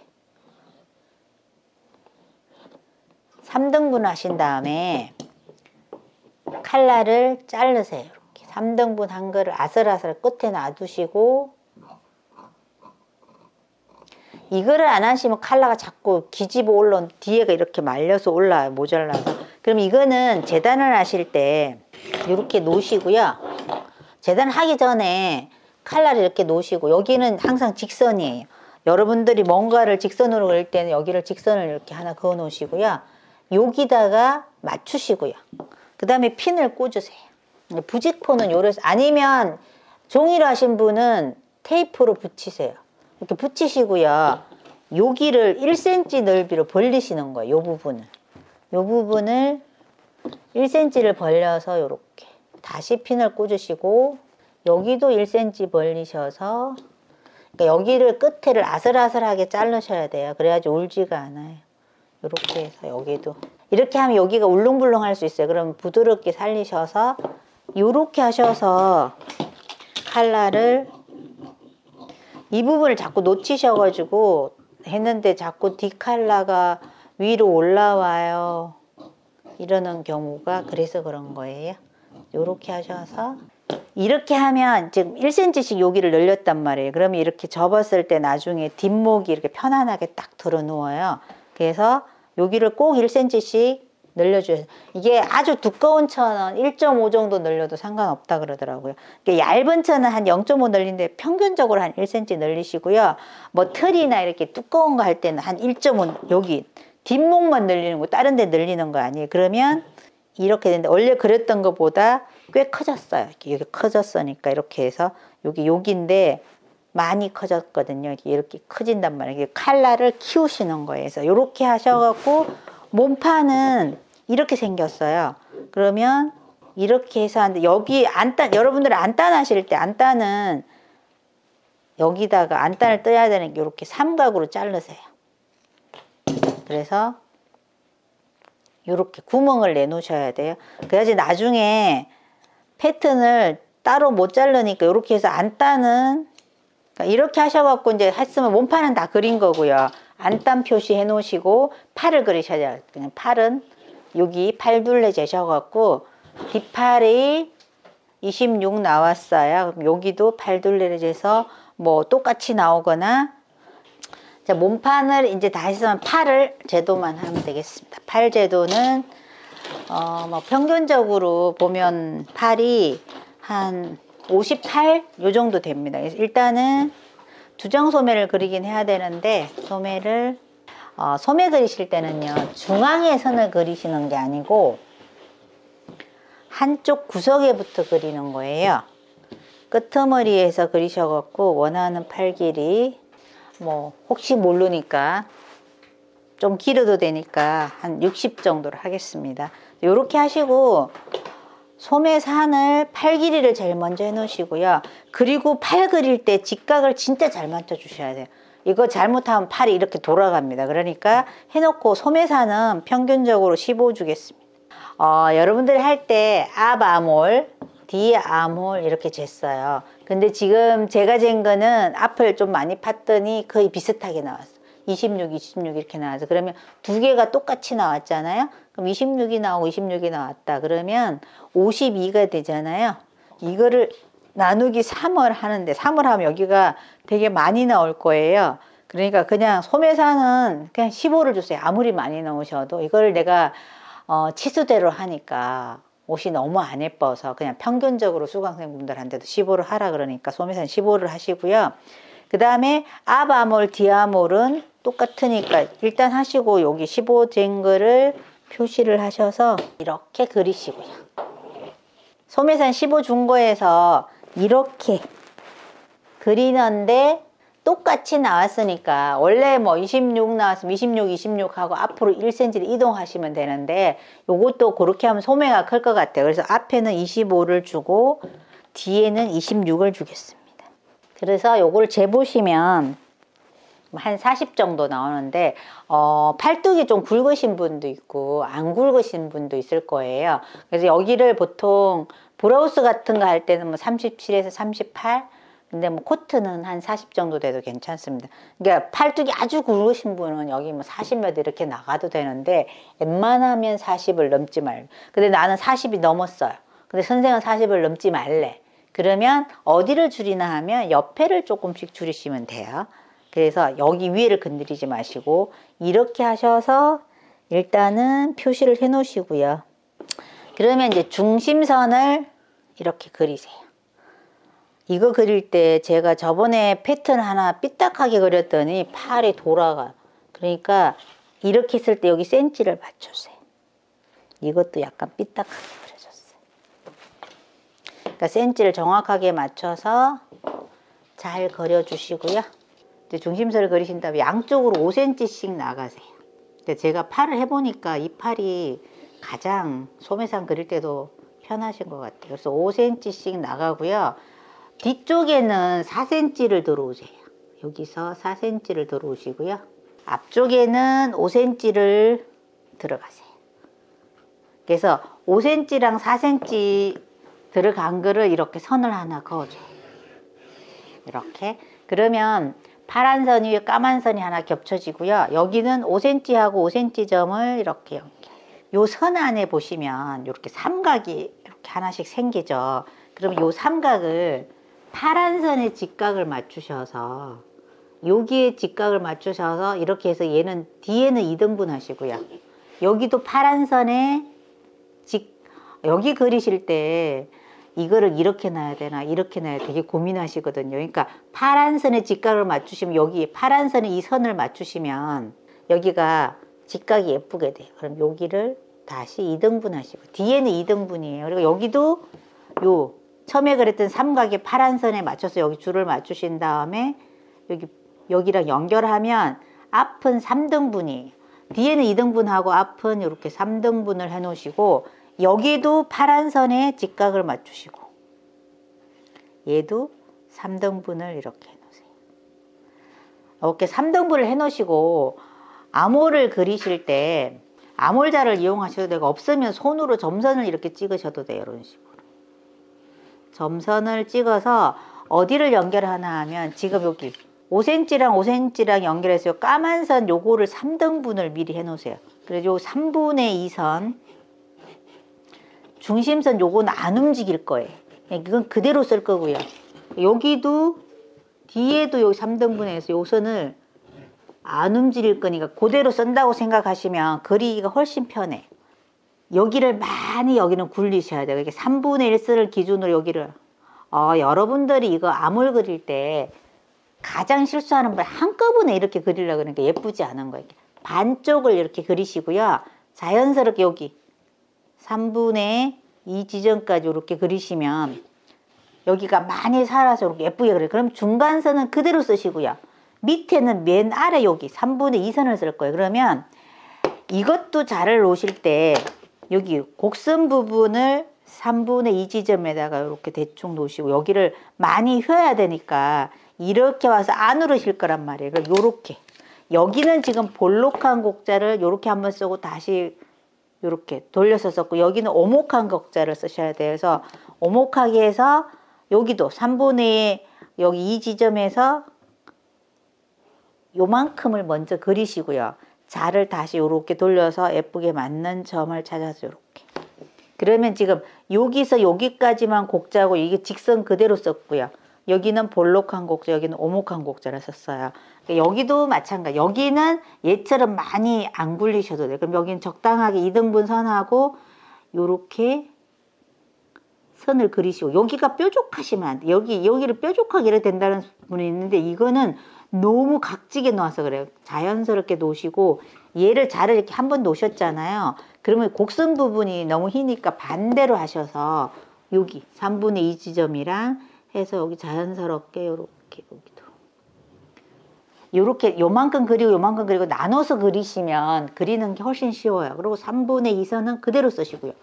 3등분 하신 다음에 칼라를 자르세요. 이렇게 3등분 한 거를 아슬아슬 끝에 놔두시고, 이거를 안 하시면 칼라가 자꾸 기집어 올라온 뒤에가 이렇게 말려서 올라와요. 모자라서. 그럼 이거는 재단을 하실 때 이렇게 놓으시고요. 재단하기 전에 칼라를 이렇게 놓으시고, 여기는 항상 직선이에요. 여러분들이 뭔가를 직선으로 그릴 때는 여기를 직선을 이렇게 하나 그어 놓으시고요. 여기다가 맞추시고요. 그 다음에 핀을 꽂으세요. 부직포는 요래서, 아니면 종이로 하신 분은 테이프로 붙이세요. 이렇게 붙이시고요. 여기를 1cm 넓이로 벌리시는 거예요. 요 부분을 1cm를 벌려서 이렇게 다시 핀을 꽂으시고, 여기도 1cm 벌리셔서, 그러니까 여기를 끝에를 아슬아슬하게 자르셔야 돼요. 그래야지 울지가 않아요. 이렇게 해서 여기도 이렇게 하면 여기가 울렁불렁 할 수 있어요. 그럼 부드럽게 살리셔서 이렇게 하셔서 칼라를 이 부분을 자꾸 놓치셔가지고 했는데 자꾸 뒷칼라가 위로 올라와요. 이러는 경우가 그래서 그런 거예요. 이렇게 하셔서 이렇게 하면 지금 1cm씩 여기를 늘렸단 말이에요. 그러면 이렇게 접었을 때 나중에 뒷목이 이렇게 편안하게 딱 들어 누워요. 그래서 여기를 꼭 1cm씩 늘려줘요. 이게 아주 두꺼운 천은 1.5 정도 늘려도 상관없다 그러더라고요. 얇은 천은 한 0.5 늘리는데 평균적으로 한 1cm 늘리시고요. 뭐 틀이나 이렇게 두꺼운 거 할 때는 한 1.5 여기 뒷목만 늘리는 거, 다른 데 늘리는 거 아니에요. 그러면 이렇게 되는데 원래 그랬던 것보다 꽤 커졌어요. 여기 커졌으니까 이렇게 해서 여기인데 많이 커졌거든요. 이렇게 커진단 말이에요. 칼라를 키우시는 거예요. 그래서 이렇게 하셔갖고 몸판은 이렇게 생겼어요. 그러면 이렇게 해서 하는데 여기 안단 여러분들 안단 하실 때 안단은 여기다가 안단을 떠야 되는 게 이렇게 삼각으로 자르세요. 그래서 이렇게 구멍을 내놓으셔야 돼요. 그래야지 나중에 패턴을 따로 못 자르니까 이렇게 해서 안단은 그러니까 이렇게 하셔갖고 이제 했으면 몸판은 다 그린 거고요. 안단 표시해 놓으시고 팔을 그리셔야 돼요. 그냥 팔은 여기 팔둘레 재셔갖고 뒷팔이 26 나왔어요. 그럼 여기도 팔둘레를 재서 뭐 똑같이 나오거나 자, 몸판을 이제 다 했으면 팔을 제도만 하면 되겠습니다. 팔 제도는 뭐 평균적으로 보면 팔이 한 58? 요 정도 됩니다. 일단은 두정 소매를 그리긴 해야 되는데 소매를 소매 그리실 때는요 중앙에 선을 그리시는 게 아니고 한쪽 구석에부터 그리는 거예요. 끄트머리에서 그리셔갖고 원하는 팔 길이 뭐 혹시 모르니까 좀 길어도 되니까 한 60 정도로 하겠습니다. 이렇게 하시고 소매산을 팔 길이를 제일 먼저 해 놓으시고요. 그리고 팔 그릴 때 직각을 진짜 잘 맞춰 주셔야 돼요. 이거 잘못하면 팔이 이렇게 돌아갑니다. 그러니까 해놓고 소매산은 평균적으로 15 주겠습니다. 여러분들이 할 때 앞 아몰, 뒤 아몰 이렇게 쟀어요. 근데 지금 제가 잰 거는 앞을 좀 많이 팠더니 거의 비슷하게 나왔어요. 26, 26 이렇게 나와서 그러면 두 개가 똑같이 나왔잖아요. 그럼 26이 나오고 26이 나왔다. 그러면 52가 되잖아요. 이거를 나누기 3을 하는데 3을 하면 여기가 되게 많이 나올 거예요. 그러니까 그냥 소매산은 그냥 15를 주세요. 아무리 많이 넣으셔도 이걸 내가 치수대로 하니까 옷이 너무 안 예뻐서 그냥 평균적으로 수강생분들한테도 15를 하라 그러니까 소매산 15를 하시고요. 그 다음에 앞 아몰, 뒤 아몰은 똑같으니까 일단 하시고 여기 15 잰 거를 표시를 하셔서 이렇게 그리시고요. 소매산 15 준 거에서 이렇게 그리는데 똑같이 나왔으니까 원래 뭐 26 나왔으면 26, 26 하고 앞으로 1cm를 이동하시면 되는데 요것도 그렇게 하면 소매가 클 것 같아요. 그래서 앞에는 25를 주고 뒤에는 26을 주겠습니다. 그래서 요걸 재보시면 한 40 정도 나오는데 팔뚝이 좀 굵으신 분도 있고 안 굵으신 분도 있을 거예요. 그래서 여기를 보통 브라우스 같은 거 할 때는 뭐 37에서 38 근데 뭐 코트는 한 40 정도 돼도 괜찮습니다. 그러니까 팔뚝이 아주 굵으신 분은 여기 뭐 40 몇 이렇게 나가도 되는데 웬만하면 40을 넘지 말고 근데 나는 40이 넘었어요. 근데 선생은 40을 넘지 말래. 그러면 어디를 줄이나 하면 옆에를 조금씩 줄이시면 돼요. 그래서 여기 위에를 건드리지 마시고 이렇게 하셔서 일단은 표시를 해 놓으시고요. 그러면 이제 중심선을 이렇게 그리세요. 이거 그릴 때 제가 저번에 패턴 하나 삐딱하게 그렸더니 팔이 돌아가요. 그러니까 이렇게 했을 때 여기 센치를 맞춰주세요. 이것도 약간 삐딱하게 그려줬어요. 그러니까 센치를 정확하게 맞춰서 잘 그려주시고요. 중심선을 그리신 다음에 양쪽으로 5cm씩 나가세요. 제가 팔을 해보니까 이 팔이 가장 소매산 그릴 때도 편하신 것 같아요. 그래서 5cm씩 나가고요. 뒤쪽에는 4cm를 들어오세요. 여기서 4cm를 들어오시고요. 앞쪽에는 5cm를 들어가세요. 그래서 5cm랑 4cm 들어간 거를 이렇게 선을 하나 그어줘요. 이렇게. 그러면 파란 선 위에 까만 선이 하나 겹쳐지고요. 여기는 5cm하고 5cm 점을 이렇게 연결. 요 선 안에 보시면 이렇게 삼각이 이렇게 하나씩 생기죠. 그러면 요 삼각을 파란 선에 직각을 맞추셔서 여기에 직각을 맞추셔서 이렇게 해서 얘는 뒤에는 2등분 하시고요. 여기도 파란 선에 여기 그리실 때 이거를 이렇게 놔야 되나 이렇게 놔야 되게 고민하시거든요. 그러니까 파란 선에 직각을 맞추시면 여기 파란 선에 이 선을 맞추시면 여기가 직각이 예쁘게 돼요. 그럼 여기를 다시 2등분 하시고 뒤에는 2등분이에요. 그리고 여기도 요 처음에 그랬던 삼각의 파란 선에 맞춰서 여기 줄을 맞추신 다음에 여기랑 연결하면 앞은 3등분이에요. 뒤에는 2등분하고 앞은 이렇게 3등분을 해 놓으시고 여기도 파란 선에 직각을 맞추시고 얘도 3등분을 이렇게 해놓으세요. 이렇게 3등분을 해놓으시고 암홀을 그리실 때 암홀자를 이용하셔도 되고 없으면 손으로 점선을 이렇게 찍으셔도 돼요. 이런 식으로 점선을 찍어서 어디를 연결하나 하면 지금 여기 5cm랑 5cm랑 연결해서 까만 선 요거를 3등분을 미리 해 놓으세요. 그래서 요 3분의 2선 중심선 요거는 안 움직일 거예요. 이건 그대로 쓸 거고요. 여기도 뒤에도 요 3등분해서 요 선을 안 움직일 거니까 그대로 쓴다고 생각하시면 그리기가 훨씬 편해. 여기를 많이 여기는 굴리셔야 돼요. 이게 3분의 1선을 기준으로 여기를 여러분들이 이거 암홀 그릴 때 가장 실수하는 분 한꺼번에 이렇게 그리려고 그러니까 예쁘지 않은 거예요. 반쪽을 이렇게 그리시고요. 자연스럽게 여기 3분의 2 지점까지 이렇게 그리시면 여기가 많이 살아서 이렇게 예쁘게 그려요. 그럼 중간선은 그대로 쓰시고요. 밑에는 맨 아래 여기 3분의 2선을 쓸 거예요. 그러면 이것도 자를 놓으실 때 여기 곡선 부분을 3분의 2 지점에다가 이렇게 대충 놓으시고 여기를 많이 휘어야 되니까 이렇게 와서 안으로 실 거란 말이에요. 그럼 요렇게 여기는 지금 볼록한 곡자를 요렇게 한번 쓰고 다시 요렇게 돌려서 썼고 여기는 오목한 곡자를 쓰셔야 돼요. 그래서 오목하게 해서 여기도 3분의 여기 이 지점에서 요만큼을 먼저 그리시고요. 자를 다시 요렇게 돌려서 예쁘게 맞는 점을 찾아서 요렇게. 그러면 지금 여기서 여기까지만 곡자고 이게 직선 그대로 썼고요. 여기는 볼록한 곡자, 여기는 오목한 곡자를 썼어요. 여기도 마찬가지. 여기는 얘처럼 많이 안 굴리셔도 돼요. 그럼 여기는 적당하게 2등분 선하고 요렇게 선을 그리시고 여기가 뾰족하시면 안 돼요. 여기를 뾰족하게 이렇게 된다는 분이 있는데 이거는 너무 각지게 놓아서 그래요. 자연스럽게 놓으시고 얘를 자를 이렇게 한번 놓으셨잖아요. 그러면 곡선 부분이 너무 희니까 반대로 하셔서 여기 3분의 2 지점이랑 해서 여기 자연스럽게 요렇게 여기도 요렇게 요만큼 그리고 요만큼 그리고 나눠서 그리시면 그리는 게 훨씬 쉬워요. 그리고 3분의 2선은 그대로 쓰시고요.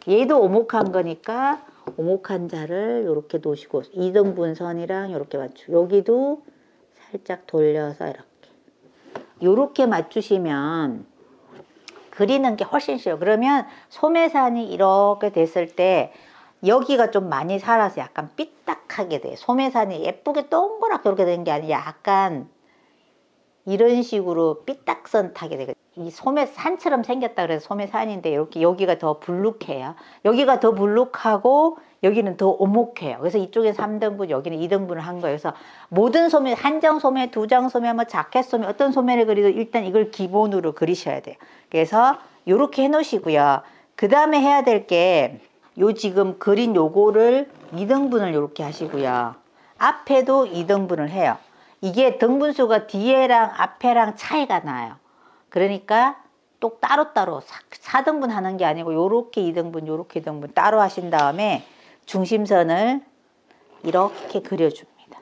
얘도 오목한 거니까 오목한 자를 요렇게 놓으시고 2등분 선이랑 요렇게 맞추고 여기도 살짝 돌려서 요렇게 맞추시면 그리는 게 훨씬 쉬워요. 그러면 소매산이 이렇게 됐을 때 여기가 좀 많이 살아서 약간 삐딱하게 돼요. 소매산이 예쁘게 동그랗게 이렇게 된 게 아니라 약간 이런 식으로 삐딱선 타게 되거든요. 이 소매산처럼 생겼다 그래서 소매산인데 이렇게 여기가 더 불룩해요. 여기가 더 불룩하고 여기는 더 오목해요. 그래서 이쪽에 3등분 여기는 2등분을 한 거예요. 그래서 모든 소매, 한 장 소매, 두 장 소매, 뭐 자켓 소매 어떤 소매를 그리도 일단 이걸 기본으로 그리셔야 돼요. 그래서 이렇게 해 놓으시고요. 그 다음에 해야 될 게 요 지금 그린 요거를 2등분을 이렇게 하시고요. 앞에도 2등분을 해요. 이게 등분수가 뒤에랑 앞에랑 차이가 나요. 그러니까 또 따로따로 4등분 하는 게 아니고 요렇게 2등분 요렇게 2등분 따로 하신 다음에 중심선을 이렇게 그려줍니다.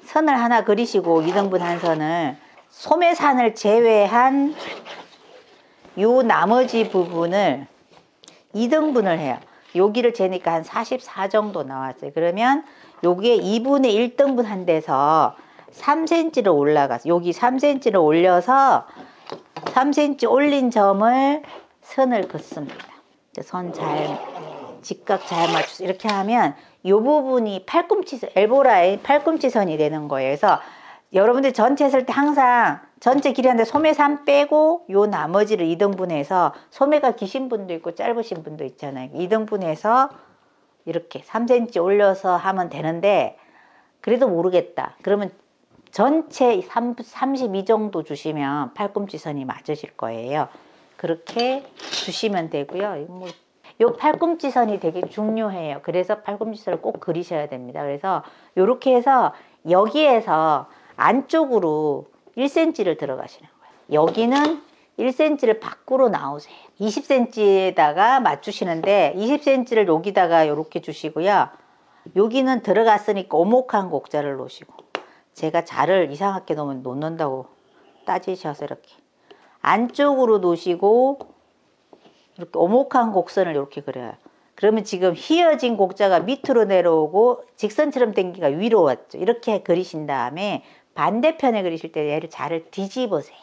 선을 하나 그리시고 2등분 한 선을 소매산을 제외한 요 나머지 부분을 2등분을 해요. 여기를 재니까 한 44 정도 나왔어요. 그러면 여기에 2분의 1등분 한 데서 3cm를 올라가서 여기 3cm를 올려서 3cm 올린 점을 선을 긋습니다. 선 잘 직각 잘 맞춰서 이렇게 하면 이 부분이 팔꿈치 엘보라인 팔꿈치 선이 되는 거예요. 그래서 여러분들 전체 했을 때 항상 전체 길이한데 소매산 빼고 요 나머지를 2등분해서 소매가 기신 분도 있고 짧으신 분도 있잖아요. 2등분해서 이렇게 3cm 올려서 하면 되는데 그래도 모르겠다. 그러면 전체 32 정도 주시면 팔꿈치 선이 맞으실 거예요. 그렇게 주시면 되고요. 요 팔꿈치 선이 되게 중요해요. 그래서 팔꿈치 선을 꼭 그리셔야 됩니다. 그래서 이렇게 해서 여기에서 안쪽으로 1cm를 들어가시는 거예요. 여기는 1cm를 밖으로 나오세요. 20cm에다가 맞추시는데 20cm를 여기다가 이렇게 주시고요. 여기는 들어갔으니까 오목한 곡자를 놓으시고 제가 자를 이상하게 놓으면 놓는다고 따지셔서 이렇게 안쪽으로 놓으시고 이렇게 오목한 곡선을 이렇게 그려요. 그러면 지금 휘어진 곡자가 밑으로 내려오고 직선처럼 당기가 위로 왔죠. 이렇게 그리신 다음에 반대편에 그리실 때 얘를 자를 뒤집으세요.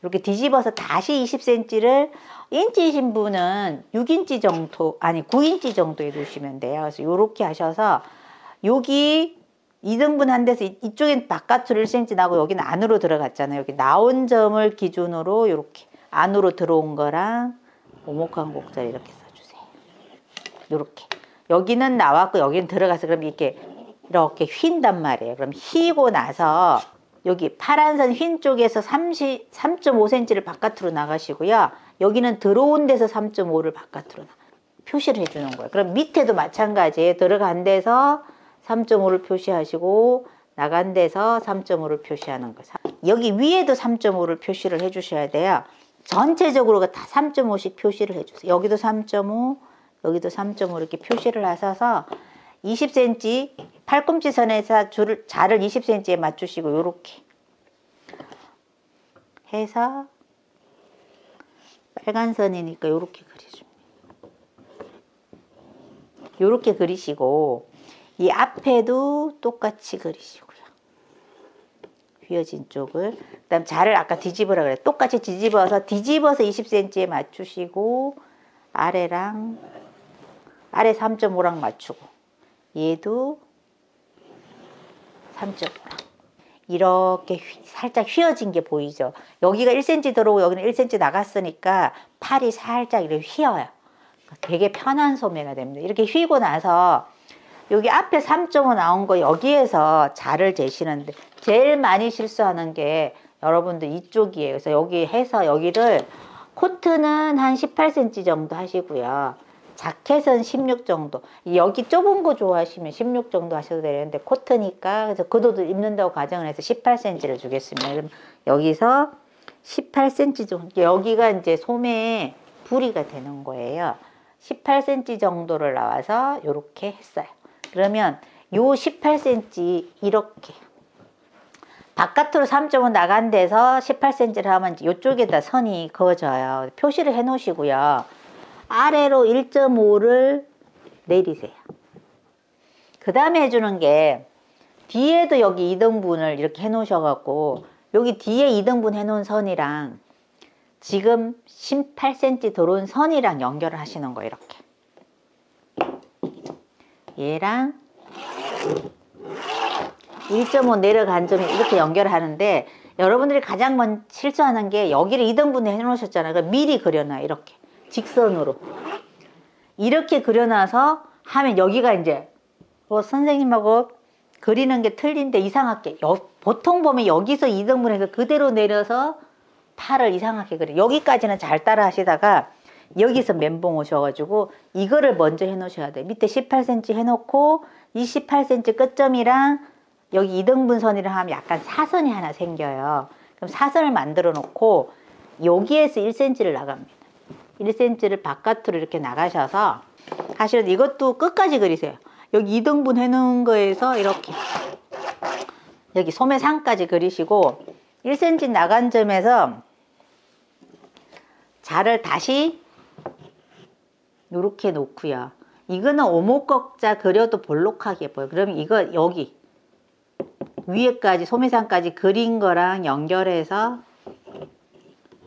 이렇게 뒤집어서 다시 20cm를 인치이신 분은 6인치 정도, 아니 9인치 정도에 두시면 돼요. 그래서 이렇게 하셔서 여기 2등분 한 데서 이쪽엔 바깥으로 1cm 나고 여기는 안으로 들어갔잖아요. 여기 나온 점을 기준으로 이렇게 안으로 들어온 거랑 오목한 곡자를 이렇게 써주세요. 이렇게 여기는 나왔고 여기는 들어가서 그럼 이렇게 휜단 말이에요. 그럼 휘고 나서 여기 파란 선 휜 쪽에서 3.5cm를 바깥으로 나가시고요. 여기는 들어온 데서 3.5를 바깥으로 표시를 해주는 거예요. 그럼 밑에도 마찬가지예요. 들어간 데서 3.5를 표시하시고 나간 데서 3.5를 표시하는 거예요. 여기 위에도 3.5를 표시를 해주셔야 돼요. 전체적으로 다 3.5씩 표시를 해주세요. 여기도 3.5, 여기도 3.5 이렇게 표시를 하셔서 20cm 팔꿈치 선에서 자를 20cm에 맞추시고 이렇게 해서 빨간 선이니까 이렇게 그려줍니다. 이렇게 그리시고 이 앞에도 똑같이 그리시고요. 휘어진 쪽을 그 다음 자를 아까 뒤집으라 그래. 똑같이 뒤집어서 20cm에 맞추시고 아래 3.5랑 맞추고 얘도 3.5랑 이렇게 살짝 휘어진 게 보이죠. 여기가 1cm 들어오고 여기는 1cm 나갔으니까 팔이 살짝 이렇게 휘어요. 되게 편한 소매가 됩니다. 이렇게 휘고 나서 여기 앞에 3.5 나온 거 여기에서 자를 재시는데 제일 많이 실수하는 게 여러분들 이쪽이에요. 그래서 여기 해서 여기를 코트는 한 18cm 정도 하시고요. 자켓은 16 정도. 여기 좁은 거 좋아하시면 16 정도 하셔도 되는데 코트니까 그래서 그도도 입는다고 가정을 해서 18cm를 주겠습니다. 그럼 여기서 18cm 정도 여기가 이제 소매에 부리가 되는 거예요. 18cm 정도를 나와서 이렇게 했어요. 그러면 요 18cm 이렇게 바깥으로 3.5 나간 데서 18cm를 하면 이쪽에다 선이 그어져요. 표시를 해 놓으시고요. 아래로 1.5를 내리세요. 그 다음에 해주는 게 뒤에도 여기 2등분을 이렇게 해 놓으셔갖고 여기 뒤에 2등분 해 놓은 선이랑 지금 18cm 들어온 선이랑 연결을 하시는 거예요. 이렇게 얘랑 1.5 내려간 점이 이렇게 연결을 하는데 여러분들이 가장 먼저 실수하는 게 여기를 2등분 해 놓으셨잖아요. 그러니까 미리 그려놔요. 이렇게 직선으로 이렇게 그려놔서 하면 여기가 이제 뭐 선생님하고 그리는 게 틀린데 이상하게 보통 보면 여기서 2등분해서 그대로 내려서 팔을 이상하게 그려. 여기까지는 잘 따라 하시다가 여기서 멘붕 오셔가지고 이거를 먼저 해 놓으셔야 돼요. 밑에 18cm 해놓고 이 18cm 끝점이랑 여기 2등분 선이랑 하면 약간 사선이 하나 생겨요. 그럼 사선을 만들어 놓고 여기에서 1cm를 나갑니다. 1cm를 바깥으로 이렇게 나가셔서 사실은 이것도 끝까지 그리세요. 여기 2등분 해놓은 거에서 이렇게 여기 소매상까지 그리시고 1cm 나간 점에서 자를 다시 이렇게 놓고요. 이거는 오목곡자 그려도 볼록하게 보여요. 그러면 이거 여기 위에까지 소매상까지 그린 거랑 연결해서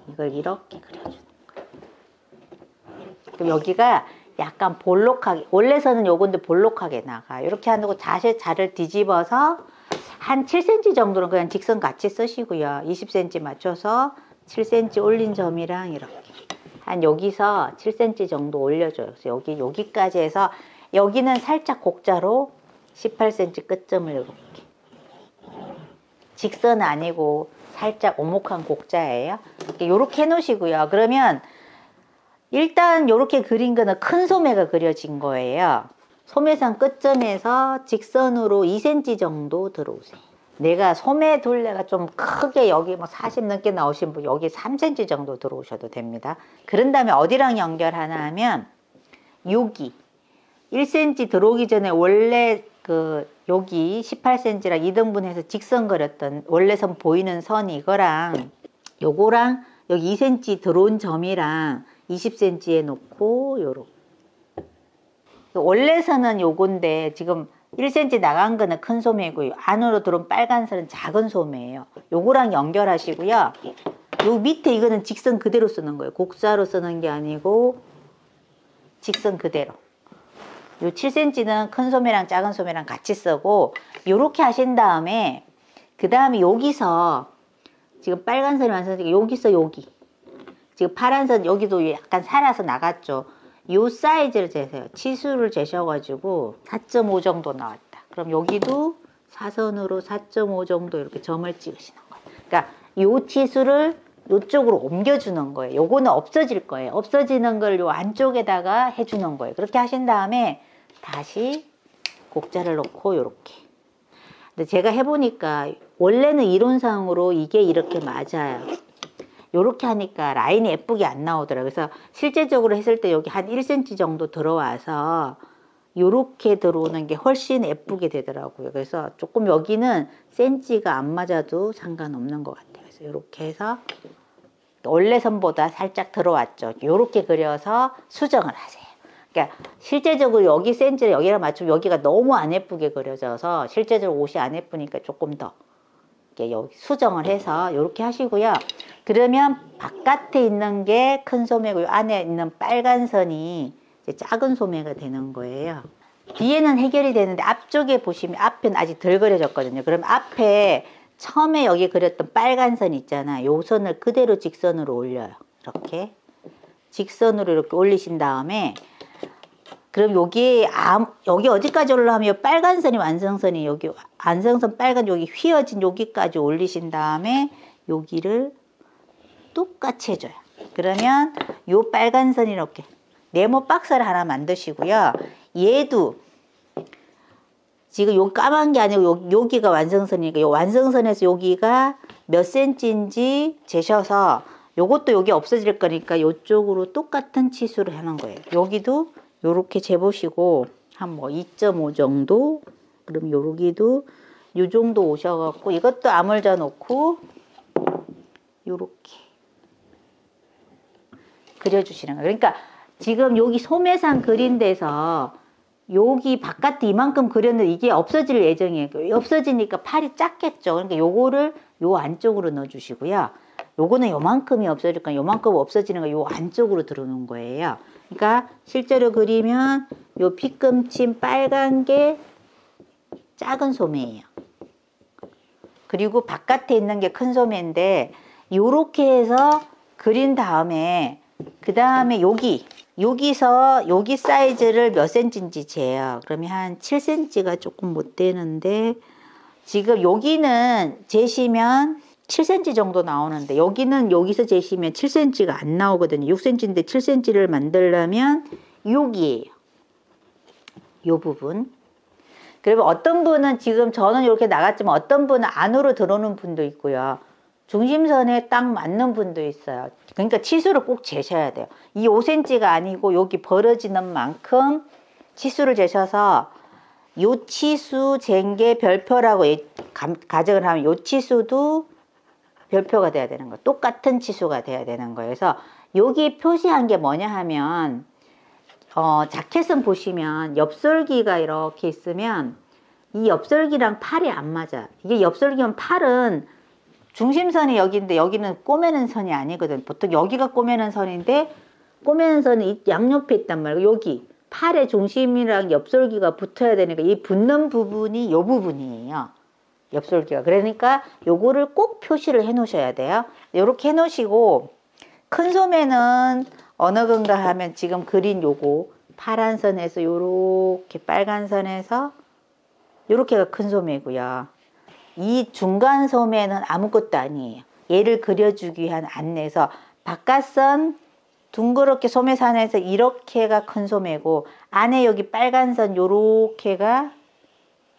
이걸 이렇게 그려주는 거예요. 그럼 여기가 약간 볼록하게, 원래서는 요건데 볼록하게 나가요. 이렇게 하고 다시 자를 뒤집어서 한 7cm 정도는 그냥 직선 같이 쓰시고요. 20cm 맞춰서 7cm 올린 점이랑 이렇게 한 여기서 7cm 정도 올려줘요. 그래서 여기까지 해서 여기는 살짝 곡자로 18cm 끝점을 이렇게 직선 아니고 살짝 오목한 곡자예요. 이렇게 해놓으시고요. 그러면 일단 이렇게 그린 거는 큰 소매가 그려진 거예요. 소매상 끝점에서 직선으로 2cm 정도 들어오세요. 내가 소매 둘레가 좀 크게 여기 뭐 40 넘게 나오신 분 여기 3cm 정도 들어오셔도 됩니다. 그런 다음에 어디랑 연결하나 하면 여기 1cm 들어오기 전에 원래 여기 18cm랑 2등분해서 직선 그렸던 원래 선 보이는 선 이거랑 요거랑 여기 2cm 들어온 점이랑 20cm에 놓고 요렇게. 원래선은 요건데 지금 1cm 나간 거는 큰 소매고요. 안으로 들어온 빨간 선은 작은 소매예요. 요거랑 연결하시고요. 요 밑에 이거는 직선 그대로 쓰는 거예요. 곡사로 쓰는 게 아니고 직선 그대로. 요 7cm는 큰 소매랑 작은 소매랑 같이 쓰고 요렇게 하신 다음에 그 다음에 여기서 지금 빨간 선이 완성되니까 여기서 여기 지금 파란 선 여기도 약간 살아서 나갔죠. 요 사이즈를 재세요. 치수를 재셔가지고 4.5 정도 나왔다. 그럼 여기도 사선으로 4.5 정도 이렇게 점을 찍으시는 거예요. 그러니까 요 치수를 요쪽으로 옮겨주는 거예요. 요거는 없어질 거예요. 없어지는 걸 요 안쪽에다가 해주는 거예요. 그렇게 하신 다음에 다시 곡자를 놓고 요렇게. 근데 제가 해보니까 원래는 이론상으로 이게 이렇게 맞아요. 요렇게 하니까 라인이 예쁘게 안 나오더라고요. 그래서 실제적으로 했을 때 여기 한 1cm 정도 들어와서 요렇게 들어오는 게 훨씬 예쁘게 되더라고요. 그래서 조금 여기는 센치가 안 맞아도 상관없는 것 같아요. 그래서 요렇게 해서 원래 선보다 살짝 들어왔죠. 요렇게 그려서 수정을 하세요. 그러니까 실제적으로 여기 센치를 여기랑 맞추면 여기가 너무 안 예쁘게 그려져서 실제적으로 옷이 안 예쁘니까 조금 더 여기 수정을 해서 이렇게 하시고요. 그러면 바깥에 있는 게 큰 소매고 안에 있는 빨간 선이 이제 작은 소매가 되는 거예요. 뒤에는 해결이 되는데 앞쪽에 보시면 앞은 아직 덜 그려졌거든요. 그럼 앞에 처음에 여기 그렸던 빨간 선 있잖아요. 요 선을 그대로 직선으로 올려요. 이렇게 직선으로 이렇게 올리신 다음에 그럼 여기 어디까지 올라가면 빨간 선이 완성선이 여기 완성선 빨간 여기 휘어진 여기까지 올리신 다음에 여기를 똑같이 해줘요. 그러면 요 빨간 선 이렇게 네모 박스를 하나 만드시고요. 얘도 지금 요 까만 게 아니고 여기가 완성선이니까 요 완성선에서 여기가 몇 cm인지 재셔서 요것도 여기 없어질 거니까 요쪽으로 똑같은 치수를 하는 거예요. 여기도 요렇게 재보시고 한 뭐 2.5 정도, 그럼 여기도 요 정도 오셔갖고 이것도 아물져 놓고 요렇게 그려주시는 거예요. 그러니까 지금 여기 소매상 그린 데서 여기 바깥에 이만큼 그렸는데 이게 없어질 예정이에요. 없어지니까 팔이 작겠죠. 그러니까 요거를 요 안쪽으로 넣어주시고요. 요거는 요만큼이 없어질 거니까 요만큼 없어지는 거 요 안쪽으로 들어오는 거예요. 그러니까 실제로 그리면 요 핏금침 빨간 게 작은 소매예요. 그리고 바깥에 있는 게 큰 소매인데 요렇게 해서 그린 다음에 그 다음에 여기서 여기 사이즈를 몇 cm인지 재요. 그러면 한 7cm가 조금 못 되는데 지금 여기는 재시면 7cm 정도 나오는데 여기는 여기서 재시면 7cm가 안 나오거든요. 6cm인데 7cm를 만들려면 여기에요. 요 부분. 그러면 어떤 분은 지금 저는 이렇게 나갔지만 어떤 분은 안으로 들어오는 분도 있고요. 중심선에 딱 맞는 분도 있어요. 그러니까 치수를 꼭 재셔야 돼요. 이 5cm가 아니고 여기 벌어지는 만큼 치수를 재셔서 요 치수 잰 게 별표라고 가정을 하면 요 치수도 별표가 돼야 되는 거예요. 똑같은 치수가 돼야 되는 거예요. 그래서 여기 표시한 게 뭐냐 하면 자켓은 보시면 옆설기가 이렇게 있으면 이 옆설기랑 팔이 안 맞아. 이게 옆설기면 팔은 중심선이 여기인데 여기는 꼬매는 선이 아니거든. 보통 여기가 꼬매는 선인데 꼬매는 선이 양옆에 있단 말이에요. 여기 팔의 중심이랑 옆설기가 붙어야 되니까 이 붙는 부분이 이 부분이에요. 옆설기가. 그러니까 요거를 꼭 표시를 해 놓으셔야 돼요. 이렇게 해 놓으시고 큰 소매는 어느 건가 하면 지금 그린 요거 파란 선에서 요렇게 빨간 선에서 요렇게가 큰 소매고요. 이 중간 소매는 아무것도 아니에요. 얘를 그려주기 위한 안내에서 바깥선 둥그렇게 소매산에서 이렇게가 큰 소매고 안에 여기 빨간 선 요렇게가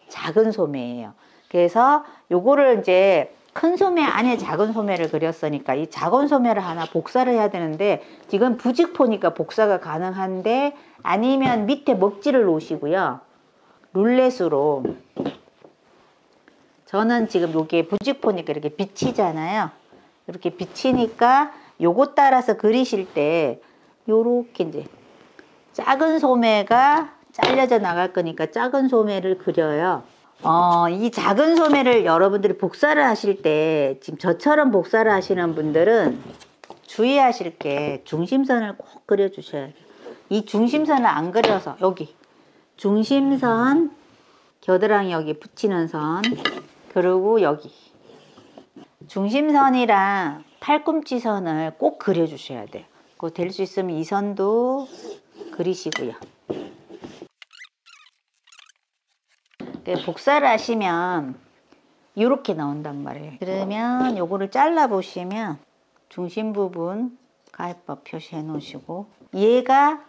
작은 소매예요. 그래서 요거를 이제 큰 소매 안에 작은 소매를 그렸으니까 이 작은 소매를 하나 복사를 해야 되는데 지금 부직포니까 복사가 가능한데 아니면 밑에 먹지를 놓으시고요. 룰렛으로 저는 지금 요게 부직포니까 이렇게 비치잖아요. 이렇게 비치니까 요거 따라서 그리실 때 요렇게 이제 작은 소매가 잘려져 나갈 거니까 작은 소매를 그려요. 이 작은 소매를 여러분들이 복사를 하실 때, 지금 저처럼 복사를 하시는 분들은 주의하실 게 중심선을 꼭 그려주셔야 돼요. 이 중심선을 안 그려서 여기 중심선, 겨드랑이 여기 붙이는 선, 그리고 여기 중심선이랑 팔꿈치 선을 꼭 그려주셔야 돼요. 그거 될 수 있으면 이 선도 그리시고요. 복사를 하시면 이렇게 나온단 말이에요. 그러면 요거를 잘라 보시면 중심 부분 가위법 표시해 놓으시고, 얘가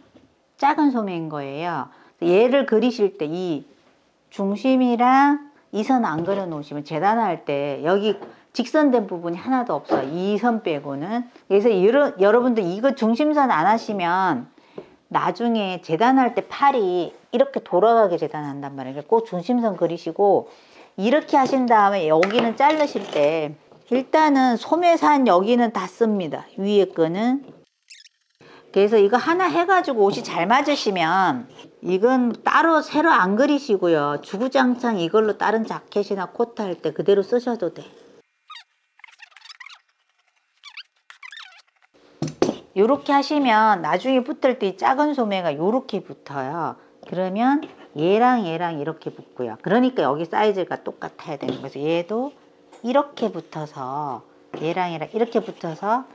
작은 소매인 거예요. 얘를 그리실 때 이 중심이랑 이 선 안 그려 놓으시면 재단할 때 여기 직선된 부분이 하나도 없어요. 이 선 빼고는. 그래서 여러분들 이거 중심선 안 하시면 나중에 재단할 때 팔이 이렇게 돌아가게 재단한단 말이에요. 꼭 중심선 그리시고, 이렇게 하신 다음에 여기는 자르실 때 일단은 소매산 여기는 다 씁니다. 위에 거는. 그래서 이거 하나 해가지고 옷이 잘 맞으시면 이건 따로 새로 안 그리시고요. 주구장창 이걸로 다른 자켓이나 코트 할 때 그대로 쓰셔도 돼. 요렇게 하시면 나중에 붙을 때 이 작은 소매가 요렇게 붙어요. 그러면 얘랑 얘랑 이렇게 붙고요. 그러니까 여기 사이즈가 똑같아야 되는 거죠. 얘도 이렇게 붙어서 얘랑 얘랑 이렇게 붙어서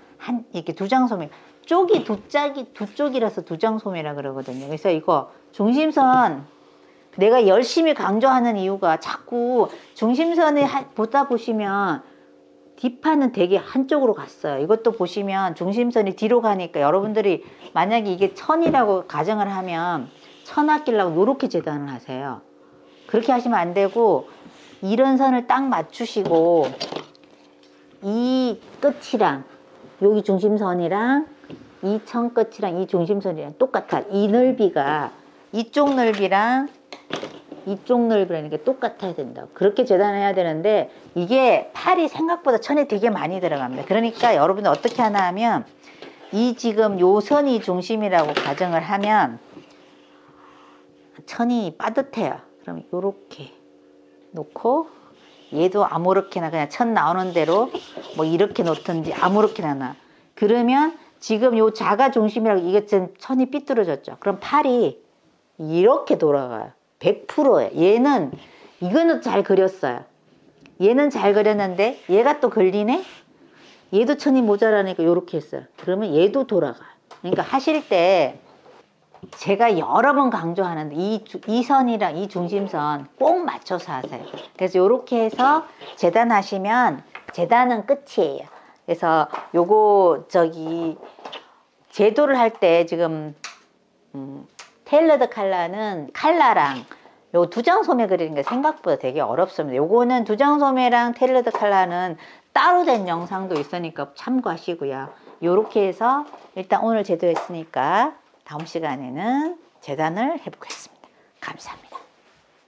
이렇게 두 장 소매. 쪽이 두 쪽이라서 두 장 소매라 그러거든요. 그래서 이거 중심선 내가 열심히 강조하는 이유가 자꾸 중심선에 보다 보시면 뒷판은 되게 한쪽으로 갔어요. 이것도 보시면 중심선이 뒤로 가니까 여러분들이 만약에 이게 천이라고 가정을 하면 천 아끼려고 이렇게 재단을 하세요. 그렇게 하시면 안 되고 이런 선을 딱 맞추시고 이 끝이랑 여기 중심선이랑 이 천 끝이랑 이 중심선이랑 똑같아. 이 넓이가 이쪽 넓이랑 이쪽 넓이라는 게 똑같아야 된다. 그렇게 재단해야 되는데 이게 팔이 생각보다 천에 되게 많이 들어갑니다. 그러니까 여러분들 어떻게 하나 하면 이 지금 요 선이 중심이라고 가정을 하면 천이 빠듯해요. 그럼 요렇게 놓고 얘도 아무렇게나 그냥 천 나오는 대로 뭐 이렇게 놓든지 아무렇게나 놔. 그러면 지금 요 자가 중심이라고 이게 지금 천이 삐뚤어졌죠. 그럼 팔이 이렇게 돌아가요. 100%예요. 얘는 이거는 잘 그렸어요. 얘는 잘 그렸는데 얘가 또 걸리네. 얘도 천이 모자라니까 이렇게 했어요. 그러면 얘도 돌아가요. 그러니까 하실 때 제가 여러 번 강조하는데 이 선이랑 이 중심선 꼭 맞춰서 하세요. 그래서 이렇게 해서 재단하시면 재단은 끝이에요. 그래서 요거 제도를 할 때 지금 테일러드 칼라는 칼라랑 요 두 장 소매 그리는 게 생각보다 되게 어렵습니다. 요거는 두 장 소매랑 테일러드 칼라는 따로 된 영상도 있으니까 참고하시고요. 요렇게 해서 일단 오늘 제도했으니까 다음 시간에는 재단을 해보겠습니다. 감사합니다.